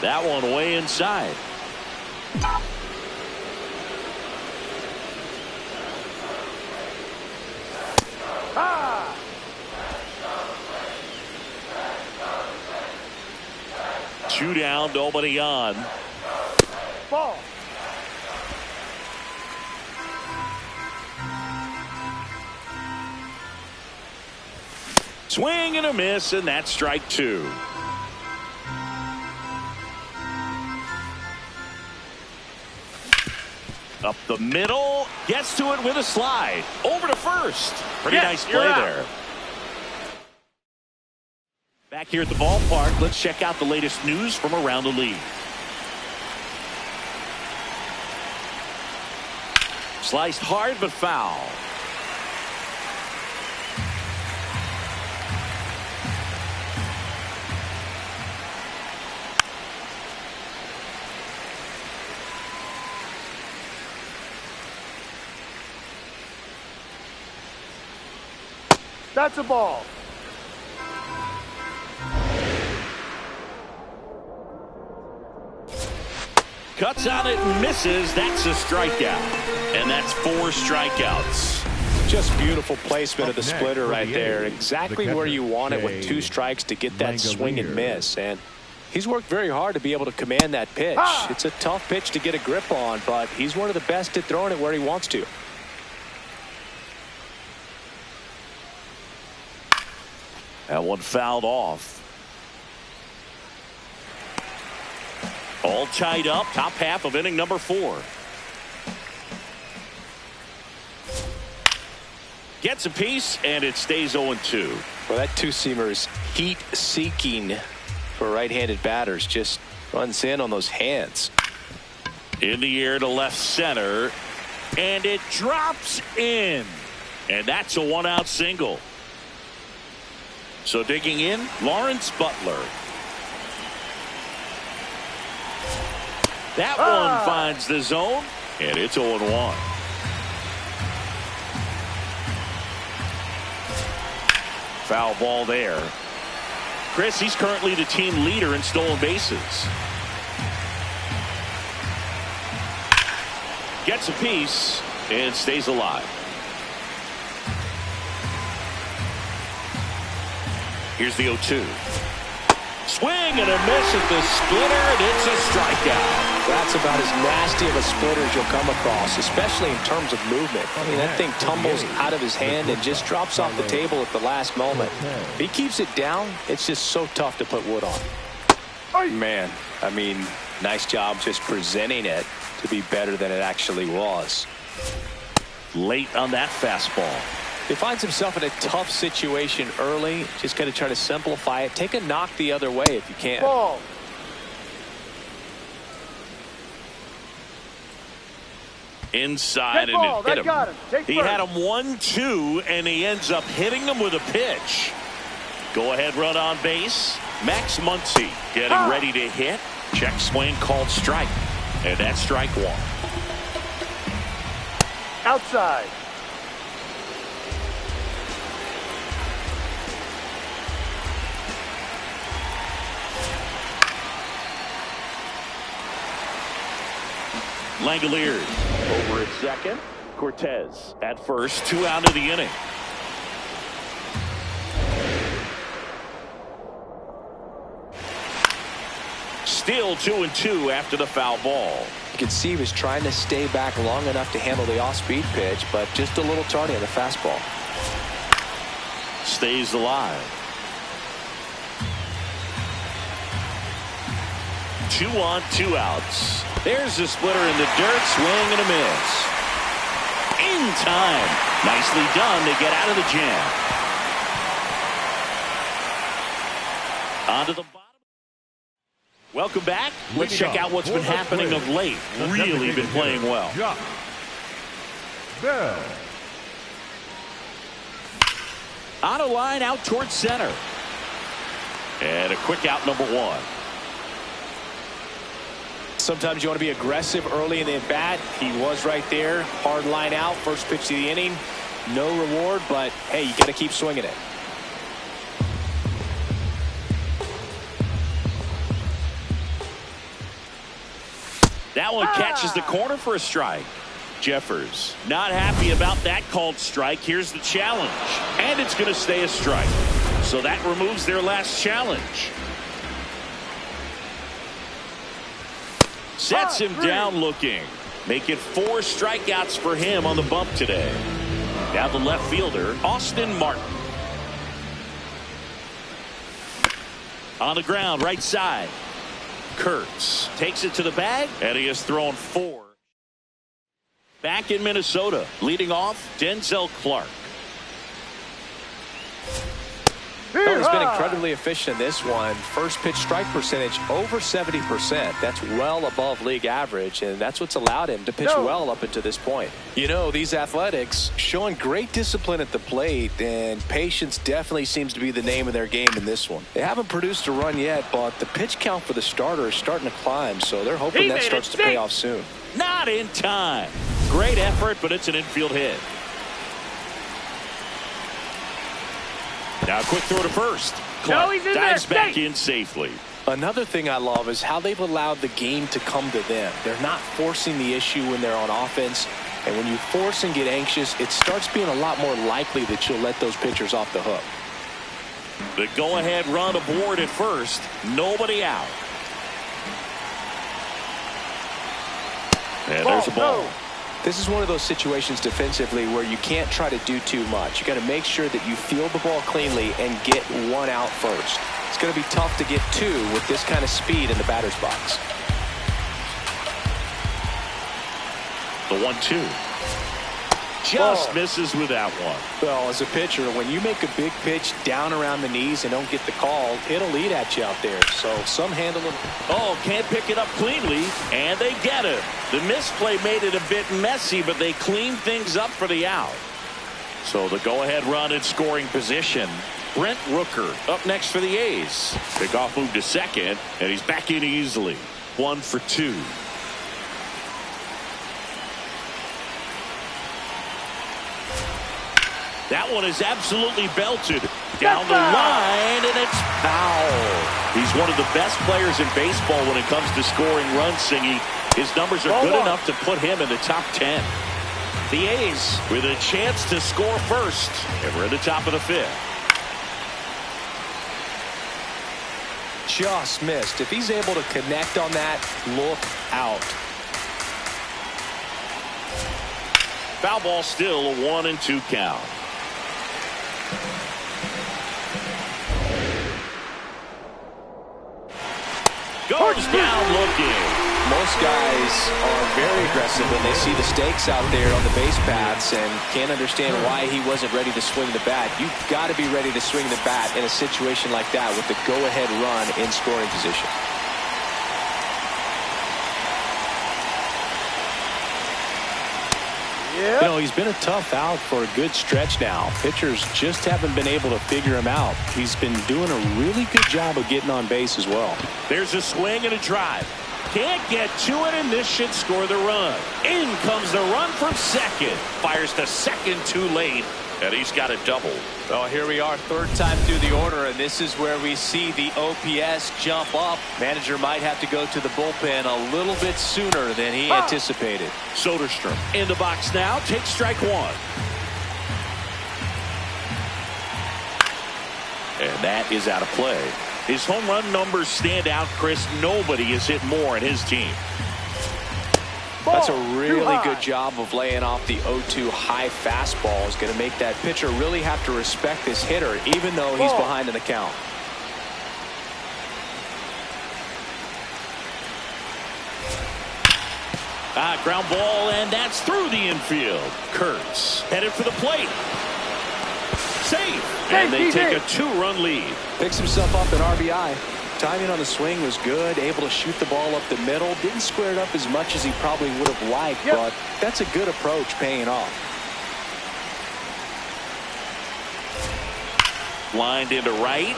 A: That one way inside.
C: Ah.
A: 2 down, nobody on.
C: Ball.
A: Swing and a miss, and that's strike 2. Up the middle, gets to it with a slide. Over to first. Pretty nice play there. Back here at the ballpark, let's check out the latest news from around the league. Sliced hard but foul.
C: That's a ball.
A: Cuts on it and misses. That's a strikeout. And that's 4 strikeouts.
B: Just beautiful placement of the splitter right there. Exactly where you want it with 2 strikes to get that swing and miss. And he's worked very hard to be able to command that pitch. It's a tough pitch to get a grip on, but he's one of the best at throwing it where he wants to.
A: That one fouled off. All tied up, top half of inning number 4. Gets a piece, and it stays 0-2.
B: Well, that 2-seamer is heat-seeking for right-handed batters. Just runs in on those hands.
A: In the air to left center, and it drops in. And that's a 1-out single. So digging in, Lawrence Butler. That one finds the zone, and it's 0-1. Foul ball there. Chris, he's currently the team leader in stolen bases. Gets a piece and stays alive. Here's the 0-2. Swing and a miss at the splitter, and it's a strikeout.
B: That's about as nasty of a splitter as you'll come across, especially in terms of movement. I mean, that thing tumbles out of his hand and just drops off the table at the last moment. If he keeps it down, it's just so tough to put wood on. Man, I mean, nice job just presenting it to be better than it actually was.
A: Late on that fastball.
B: He finds himself in a tough situation early. Just got to try to simplify it. Take a knock the other way if you can.
C: Ball.
A: Inside,
C: Get
A: and
C: ball.
A: it hit
C: That
A: him.
C: got him. Take
A: He
C: first.
A: had him 1-2, and he ends up hitting him with a pitch. Go ahead, run on base. Max Muncy getting ready to hit. Check swing called strike, and that's strike one.
C: Outside.
A: Langoliers over at second. Cortez at first. 2 out of the inning. Still 2-2 after the foul ball.
B: You can see he was trying to stay back long enough to handle the off-speed pitch, but just a little tardy on the fastball.
A: Stays alive. 2 on, 2 outs. There's the splitter in the dirt. Swing and a miss. In time. Nicely done to get out of the jam. Onto the bottom. Welcome back. Let's check out what's been happening of late. Really been playing well. On a line out towards center. And a quick out, number 1.
B: Sometimes you want to be aggressive early in the at-bat. He was right there. Hard line out. First pitch of the inning. No reward, but, hey, you got to keep swinging it.
A: That one catches the corner for a strike. Jeffers not happy about that called strike. Here's the challenge. And it's going to stay a strike. So that removes their last challenge. Sets him down looking. Make it 4 strikeouts for him on the bump today. Now the left fielder, Austin Martin. On the ground, right side. Kurtz takes it to the bag, and he has thrown 4. Back in Minnesota, leading off, Denzel Clark.
B: Oh, he's been incredibly efficient in this one. First pitch strike percentage over 70%. That's well above league average, and that's what's allowed him to pitch well up until this point. You know, these Athletics showing great discipline at the plate, and patience definitely seems to be the name of their game in this one. They haven't produced a run yet, but the pitch count for the starter is starting to climb, so they're hoping that starts to pay off soon.
A: Not in time. Great effort, but it's an infield hit. Now a quick throw to first. Clark dives back in safely.
B: Another thing I love is how they've allowed the game to come to them. They're not forcing the issue when they're on offense. And when you force and get anxious, it starts being a lot more likely that you'll let those pitchers off the hook.
A: The go-ahead run aboard at first. Nobody out. And there's a ball.
B: This is one of those situations defensively where you can't try to do too much. You got to make sure that you field the ball cleanly and get 1 out first. It's going to be tough to get 2 with this kind of speed in the batter's box.
A: The 1-2. Just misses with that one.
B: Well, as a pitcher, when you make a big pitch down around the knees and don't get the call, it'll eat at you out there. So some handle it.
A: Oh, can't pick it up cleanly, and they get it. The misplay made it a bit messy, but they cleaned things up for the out. So the go-ahead run in scoring position. Brent Rooker up next for the A's. Pickoff move to second, and he's back in easily. 1 for 2. That one is absolutely belted down the line, and it's foul. He's one of the best players in baseball when it comes to scoring runs, Singy. His numbers are good enough to put him in the top 10. The A's with a chance to score first, and we're at the top of the 5th.
B: Just missed. If he's able to connect on that, look out.
A: Foul ball, still a 1-2 count. Goes down looking.
B: Most guys are very aggressive when they see the stakes out there on the base paths and can't understand why he wasn't ready to swing the bat. You've got to be ready to swing the bat in a situation like that with the go-ahead run in scoring position.
C: Yeah.
B: You know, he's been a tough out for a good stretch now. Pitchers just haven't been able to figure him out. He's been doing a really good job of getting on base as well.
A: There's a swing and a drive. Can't get to it, and this should score the run. In comes the run from second. Fires to second too late, and he's got a double.
B: Well, here we are, third time through the order, and this is where we see the OPS jump up. Manager might have to go to the bullpen a little bit sooner than he anticipated.
A: Soderstrom in the box now. Takes strike 1. And that is out of play. His home run numbers stand out, Chris. Nobody has hit more in his team.
B: That's a really good job of laying off the 0-2 high fastball. Is going to make that pitcher really have to respect this hitter, even though he's behind in the count.
A: Ground ball, and that's through the infield. Kurtz headed for the plate. Safe. And they take a 2-run lead.
B: Picks himself up an RBI. Timing on the swing was good. Able to shoot the ball up the middle. Didn't square it up as much as he probably would have liked, but that's a good approach paying off.
A: Lined into right,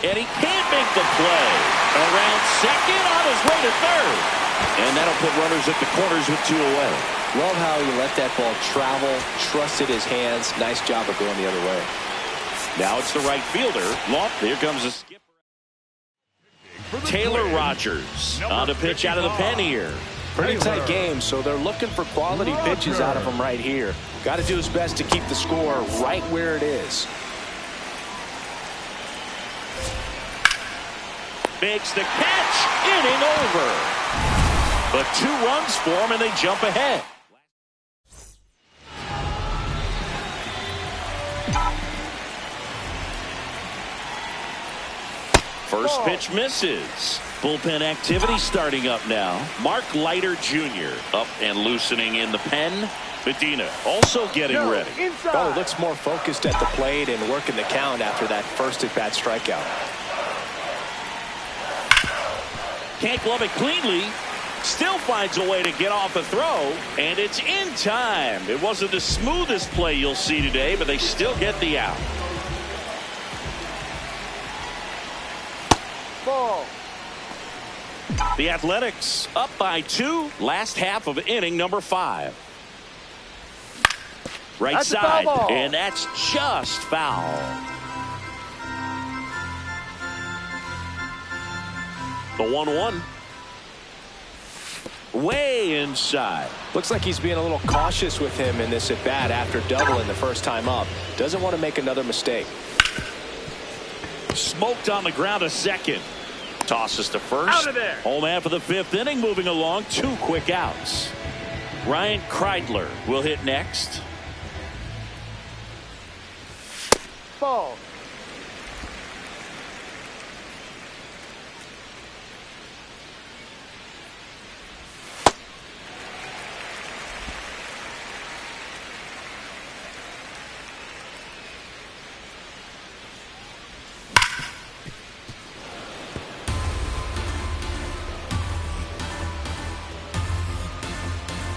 A: and he can't make the play. Around second, on his way to third. And that'll put runners at the corners with 2 away.
B: Love how he let that ball travel, trusted his hands. Nice job of going the other way.
A: Now it's the right fielder. Here comes the skipper. Taylor Rogers on the pitch out of the pen here.
B: Pretty tight game, so they're looking for quality pitches out of him right here. Got to do his best to keep the score right where it is.
A: Makes the catch. Inning over. But 2 runs for him, and they jump ahead. First pitch misses. Bullpen activity starting up now. Mark Leiter Jr. up and loosening in the pen. Medina also getting ready.
B: Well, he looks more focused at the plate and working the count after that first at-bat strikeout.
A: Can't glove it cleanly. Still finds a way to get off the throw, and it's in time. It wasn't the smoothest play you'll see today, but they still get the out.
C: Ball.
A: The Athletics up by 2. Last half of inning number 5. Right
C: That's
A: side,
C: and
A: that's just foul. The 1-1. Way inside.
B: Looks like he's being a little cautious with him in this at-bat after doubling the first time up. Doesn't want to make another mistake.
A: Smoked on the ground to second. Tosses to first.
C: Out of there.
A: Home half of the 5th inning, moving along. 2 quick outs. Ryan Kreidler will hit next.
C: Ball.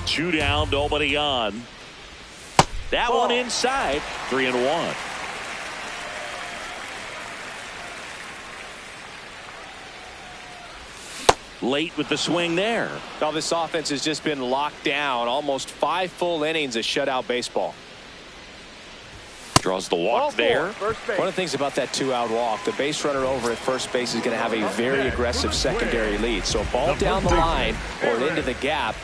A: Two down, nobody on. That one inside. 3-1. Late with the swing there.
B: Well, this offense has just been locked down. Almost 5 full innings of shutout baseball.
A: Draws the walk there.
B: One of the things about that 2-out walk, the base runner over at first base is going to have a very aggressive secondary lead. So a ball down the line or into the gap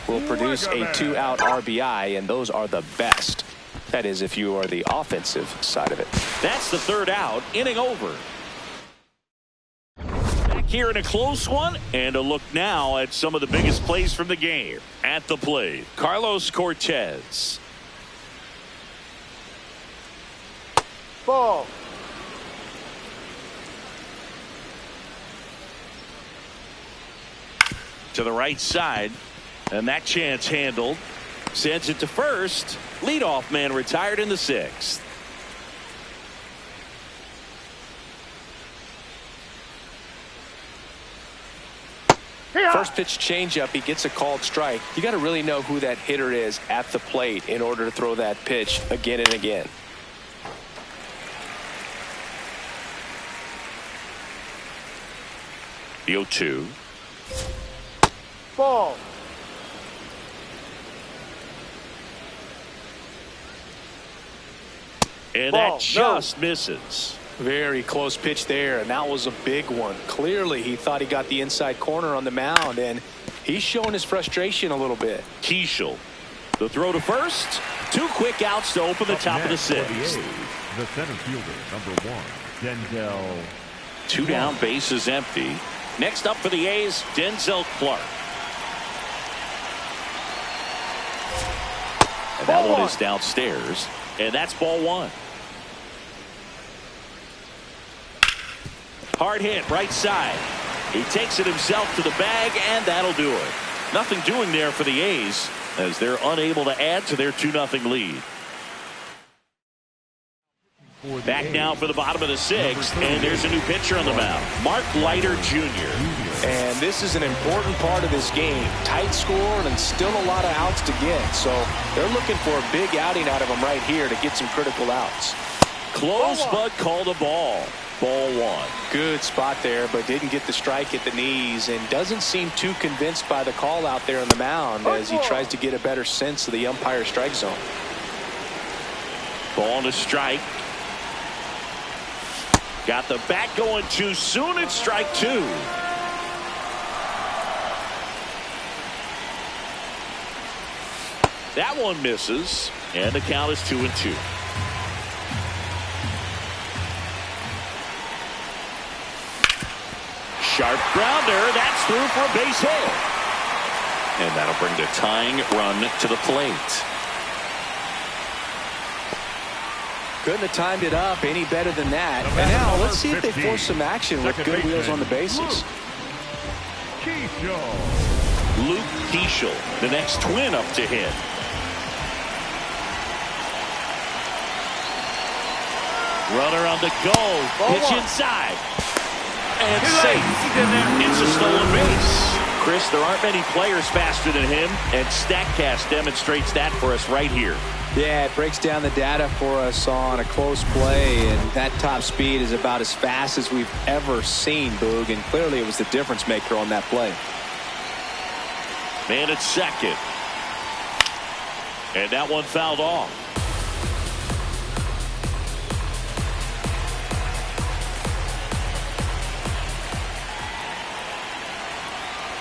B: will produce a 2-out RBI, and those are the best. That is, if you are the offensive side of it.
A: That's the 3rd out. Inning over. Back here in a close one, and a look now at some of the biggest plays from the game. At the plate, Carlos Cortez.
C: Ball.
A: To the right side, and that chance handled. Sends it to first. Leadoff man retired in the 6th.
B: First pitch changeup, he gets a called strike. You got to really know who that hitter is at the plate in order to throw that pitch again and again.
A: The 0-2.
C: Ball.
A: And that just misses.
B: Very close pitch there, and that was a big one. Clearly, he thought he got the inside corner on the mound, and he's showing his frustration a little bit.
A: Keishel. The throw to first. 2 quick outs to open the top of the 6th.
D: The center fielder, number 1, Denzel.
A: 2 down, base is empty. Next up for the A's, Denzel Clark. And that one is downstairs, and that's ball 1. Hard hit, right side. He takes it himself to the bag, and that'll do it. Nothing doing there for the A's as they're unable to add to their 2-0 lead. Back now for the bottom of the 6th, and there's a new pitcher on the mound, Mark Leiter Jr.
B: And this is an important part of this game. Tight score and still a lot of outs to get. So they're looking for a big outing out of him right here to get some critical outs.
A: Close, but called a ball. Ball 1.
B: Good spot there, but didn't get the strike at the knees and doesn't seem too convinced by the call out there on the mound as he tries to get a better sense of the umpire strike zone.
A: Ball to strike. Got the bat going too soon. It's strike 2. That one misses, and the count is 2-2. Sharp grounder. That's through for a base hit. And that'll bring the tying run to the plate.
B: Couldn't have timed it up any better than that. And now let's see if they force some action with good wheels on the bases.
A: Luke Keishel, the next twin up to hit. Runner on the go. Pitch inside. And safe. It's a stolen base. Chris, there aren't many players faster than him, and StatCast demonstrates that for us right here.
B: Yeah, it breaks down the data for us on a close play, and that top speed is about as fast as we've ever seen, Boog, and clearly it was the difference maker on that play.
A: Man at second. And that one fouled off.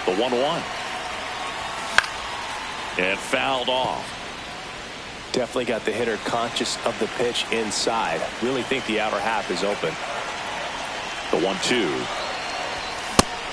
A: The 1-1. And fouled off.
B: Definitely got the hitter conscious of the pitch inside. Really think the outer half is open.
A: The 1-2.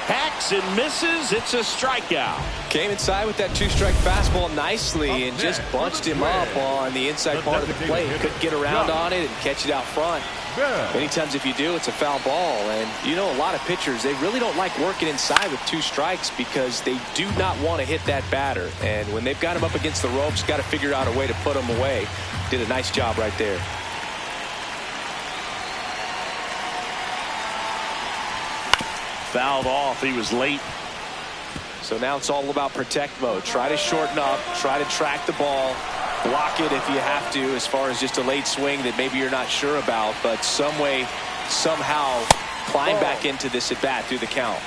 A: Hacks and misses. It's a strikeout.
B: Came inside with that 2-strike fastball nicely and just bunched him up on the inside part of the plate. Couldn't get around on it and catch it out front. Many times if you do, it's a foul ball. And you know, a lot of pitchers, they really don't like working inside with 2 strikes because they do not want to hit that batter. And when they've got him up against the ropes, got to figure out a way to put him away. Did a nice job right there.
A: Fouled off. He was late.
B: So now it's all about protect mode. Try to shorten up, try to track the ball, Block it if you have to, as far as just a late swing that maybe you're not sure about, but some way, somehow climb back into this at bat through the count.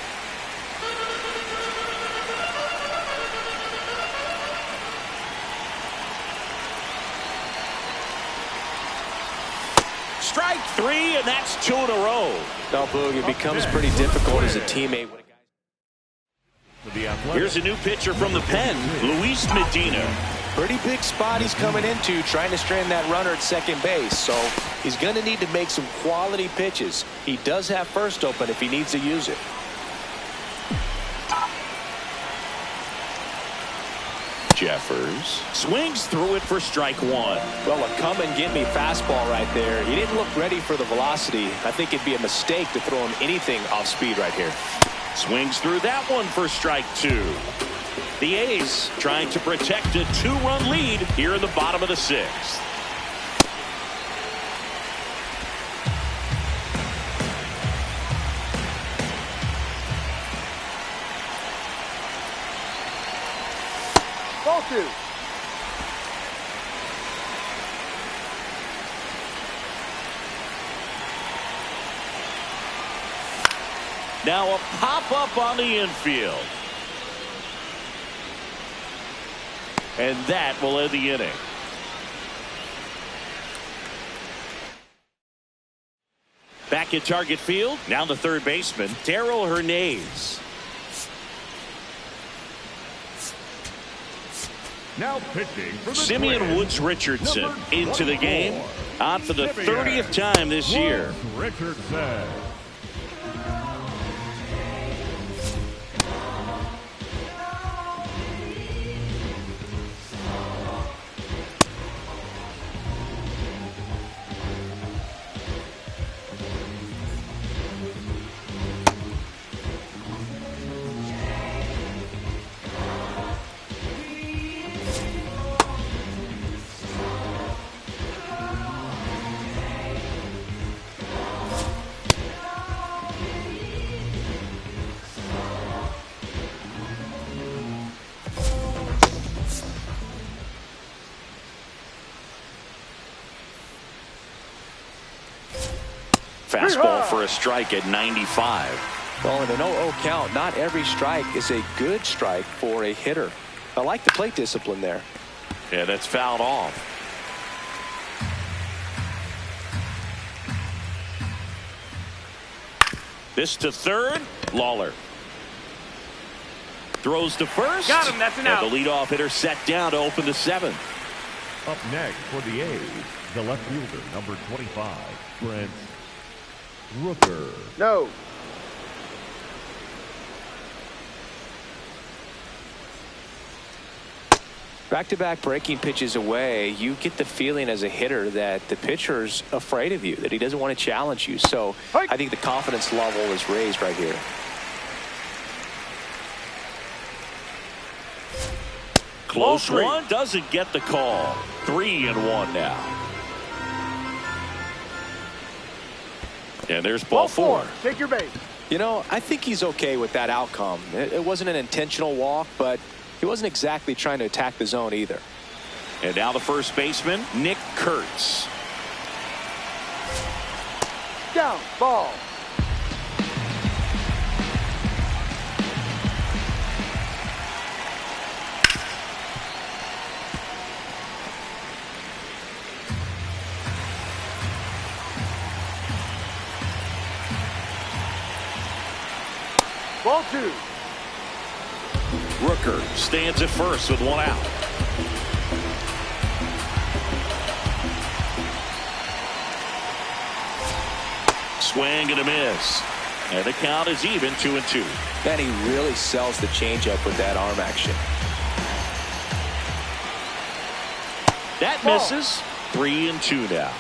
A: Strike three, and that's 2 in a row.
B: No, Boog, it becomes pretty difficult as a teammate.
A: Here's a new pitcher from the pen, Luis Medina.
B: Pretty big spot he's coming into, trying to strand that runner at second base. So he's going to need to make some quality pitches. He does have first open if he needs to use it.
A: Jeffers swings through it for strike one.
B: Well, a come-and-get-me fastball right there. He didn't look ready for the velocity. I think it'd be a mistake to throw him anything off speed right here.
A: Swings through that one for strike two. The A's trying to protect a 2-run lead here in the bottom of the 6th.
C: Ball 2.
A: Now a pop-up on the infield. And that will end the inning. Back at target field, now the third baseman, Darryl Hernandez.
D: Now pitching for the
A: Simeon
D: Twins,
A: Woods Richardson
D: number
A: into the game,
D: 24,
A: on for the
D: Simeon
A: 30th time this year.
D: Woods Richardson.
A: Fastball for a strike at 95.
B: Well, in an 0-0 count, not every strike is a good strike for a hitter. I like the plate discipline there.
A: Yeah, that's fouled off. This to third. Lawler throws to first.
E: Got him. That's an out.
A: And the leadoff hitter set down to open the 7th.
D: Up next for the A's, the left fielder, number 25, Brent Rooker.
C: No.
B: Back-to-back breaking pitches away, you get the feeling as a hitter that the pitcher's afraid of you, that he doesn't want to challenge you. So I think the confidence level is raised right here.
A: Close one, doesn't get the call. 3-1 now. And there's ball 4.
C: Take your base.
B: You know, I think he's okay with that outcome. It wasn't an intentional walk, but he wasn't exactly trying to attack the zone either.
A: And now the first baseman, Nick Kurtz.
C: Down. Ball. Ball 2.
A: Rooker stands at first with 1 out. Swing and a miss. And the count is even, 2-2.
B: Man, he really sells the changeup with that arm action.
A: That misses. 3-2 now.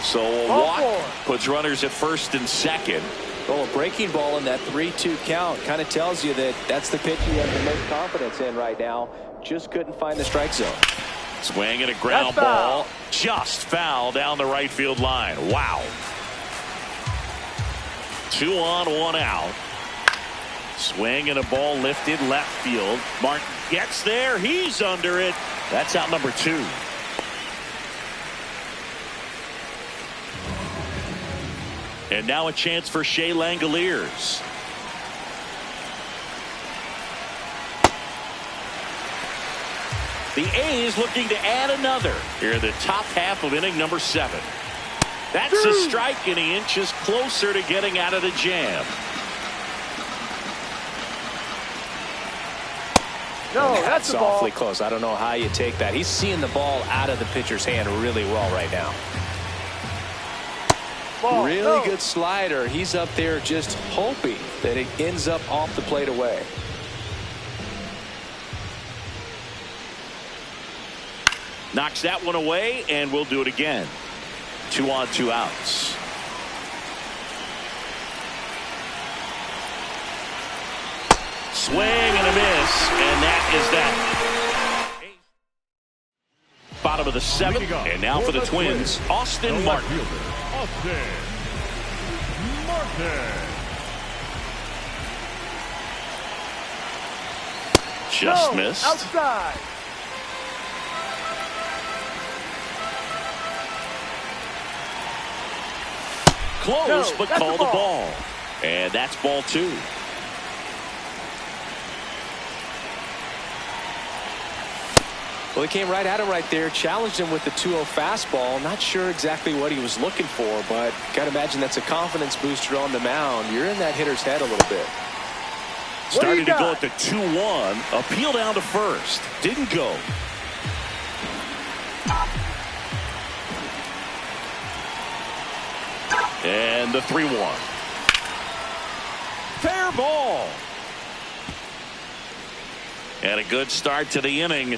A: So a walk puts runners at first and second.
B: Well, a breaking ball in that 3-2 count kind of tells you that that's the pitch you have the most confidence in right now. Just couldn't find the strike zone.
A: Swing and a ground ball. Just foul down the right field line. Wow. 2 on, 1 out. Swing and a ball lifted left field. Martin gets there. He's under it. That's out number 2. And now a chance for Shea Langoliers. The A's looking to add another here in the top half of inning number 7. That's a strike, and he inches closer to getting out of the jam.
C: No, that's the ball.
B: Awfully close. I don't know how you take that. He's seeing the ball out of the pitcher's hand really well right now.
C: Ball,
B: really
C: no.
B: good slider. He's up there just hoping that it ends up off the plate away.
A: Knocks that one away, and we'll do it again. 2 on, 2 outs. Swing and a miss, and that is that. Bottom of the 7th, and now for the Twins, Austin Martin.
D: Austin Martin.
A: Just
C: No,
A: missed.
C: outside.
A: Close,
C: No,
A: but
C: that's
A: called
C: the
A: the
C: ball.
A: ball. And that's ball 2.
B: Well, he came right at him right there, challenged him with the 2-0 fastball. Not sure exactly what he was looking for, but got to imagine that's a confidence booster on the mound. You're in that hitter's head a little bit.
A: Started to go at the 2-1. Appeal down to first. Didn't go. And the 3-1. Fair ball. And a good start to the inning.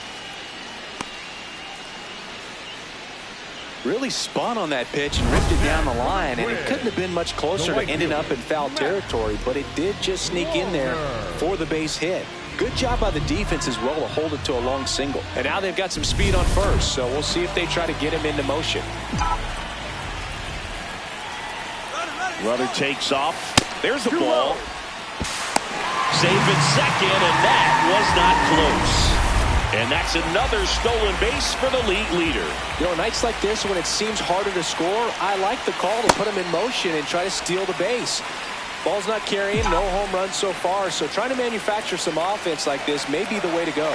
B: Really spun on that pitch and ripped it down the line, and it couldn't have been much closer to ending up in foul territory, but it did just sneak in there for the base hit. Good job by the defense as well to hold it to a long single. And now they've got some speed on first, so we'll see if they try to get him into motion.
A: Runner takes off. There's the ball. Safe at second, and that was not close. And that's another stolen base for the league leader.
B: You know, nights like this when it seems harder to score, I like the call to put him in motion and try to steal the base. Ball's not carrying, no home runs so far, so trying to manufacture some offense like this may be the way to go.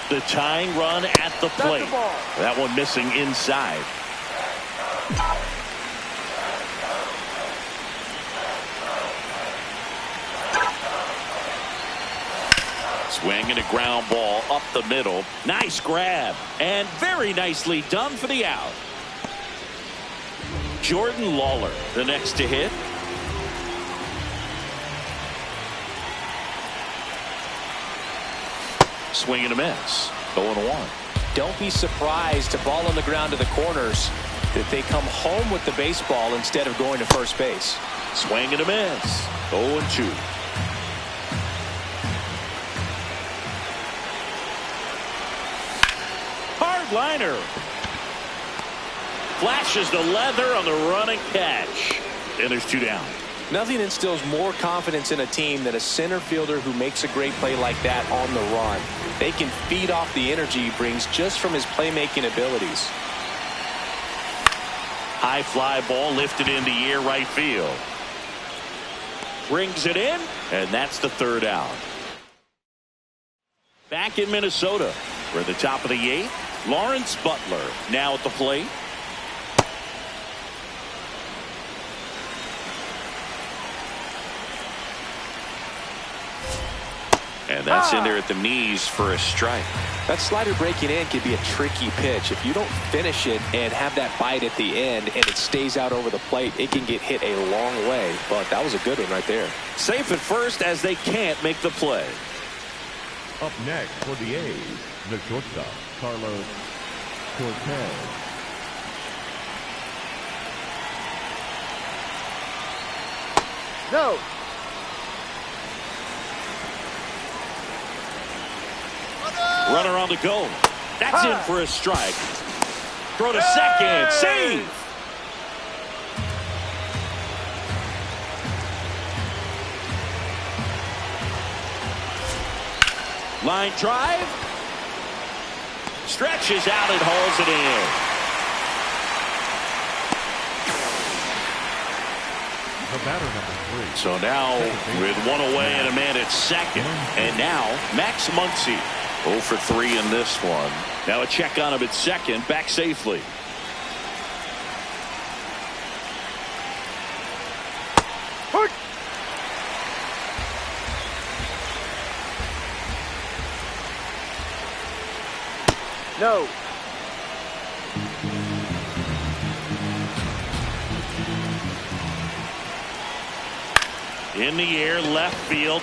A: The tying run at the plate. That one missing inside. Swing and a ground ball up the middle. Nice grab. And very nicely done for the out. Jordan Lawler, the next to hit. Swing and a miss. 0-1.
B: Don't be surprised to ball on the ground to the corners that they come home with the baseball instead of going to first base.
A: Swing and a miss. 0-2. Liner flashes the leather on the running catch, and there's 2 down.
B: Nothing instills more confidence in a team than a center fielder who makes a great play like that on the run. They can feed off the energy he brings just from his playmaking abilities.
A: High fly ball lifted in the air right field. Brings it in, and that's the 3rd out. Back in Minnesota, we're at the top of the 8th. Lawrence Butler now at the plate. And that's in there at the knees for a strike.
B: That slider breaking in can be a tricky pitch. If you don't finish it and have that bite at the end and it stays out over the plate, it can get hit a long way. But that was a good one right there.
A: Safe at first as they can't make the play.
D: Up next for the A's, the shortstop, Carlos Cortez.
C: No.
A: Runner on the go. That's in for a strike. Throw to second. Save. Line drive. Stretches out and hauls it in.
D: The batter, number 3.
A: So now with one away and a man at second. And now Max Muncy. 0 for 3 in this one. Now a check on him at second. Back safely.
C: No.
A: In the air, left field.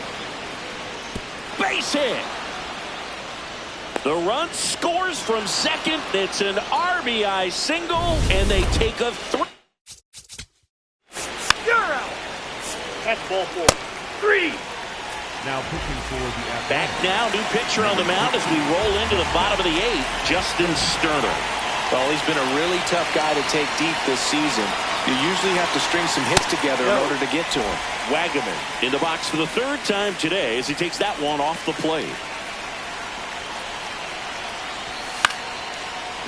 A: Base hit. The run scores from second. It's an RBI single, and they take a 3.
C: You're out. That's ball 4. 3.
D: Now pitching for the Athletics.
A: Back now, new pitcher on the mound as we roll into the bottom of the 8th, Justin Sterner.
B: Well, he's been a really tough guy to take deep this season. You usually have to string some hits together in order to get to him.
A: Wagaman in the box for the 3rd time today as he takes that one off the plate.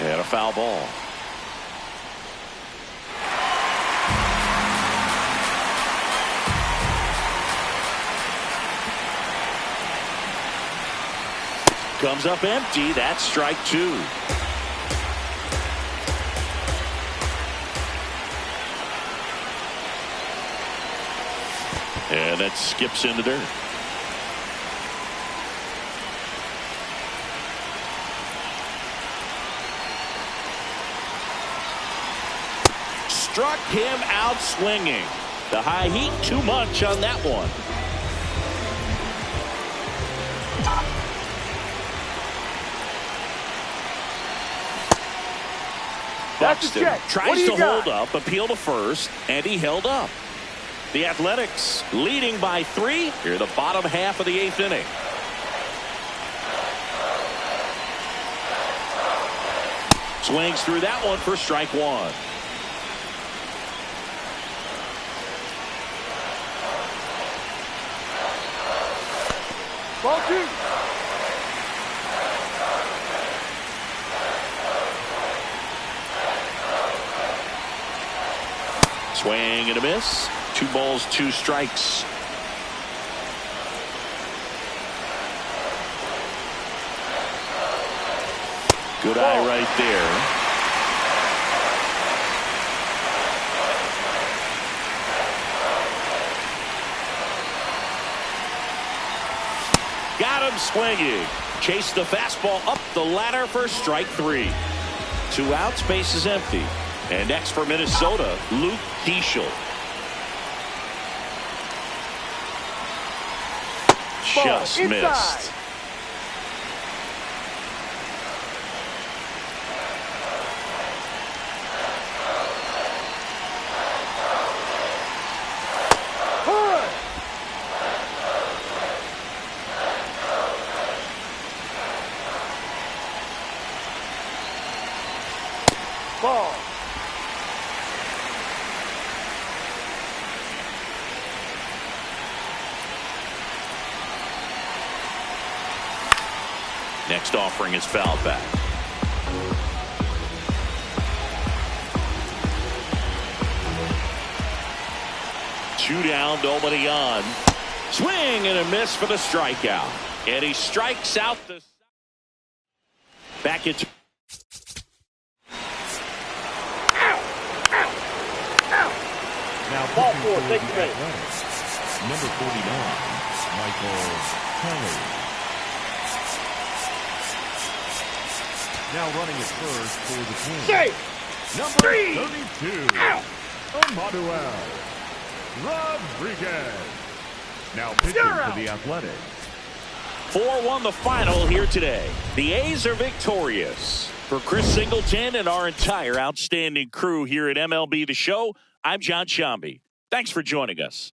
A: And a foul ball. Comes up empty. That's strike 2. And that skips in the dirt. Struck him out swinging. The high heat too much on that one. Buxton tries to hold up, appeal to first, and he held up. The Athletics leading by 3 here the bottom half of the 8th inning. Swings through that one for strike 1.
C: Ball 2.
A: Swing and a miss. 2 balls, 2 strikes. Good eye right there. Got him swinging. Chased the fastball up the ladder for strike 3. 2 outs, base is empty. And next for Minnesota, Luke Diesel. Just missed.
C: Ball.
A: Next offering is fouled back. Two down, nobody on. Swing and a miss for the strikeout. And he strikes out the back into.
D: Now
C: Ball
D: pitching
C: 4,
D: for
C: take
D: the
C: the base.
D: Athletics, number 49, Michael Kelly. Now running at first for the Twins.
C: Safe.
D: Number
C: 3.
D: 32, Amanuel Rodriguez. Now pitching for the Athletics.
A: 4-1 the final here today. The A's are victorious. For Chris Singleton and our entire outstanding crew here at MLB The Show, I'm John Shambi. Thanks for joining us.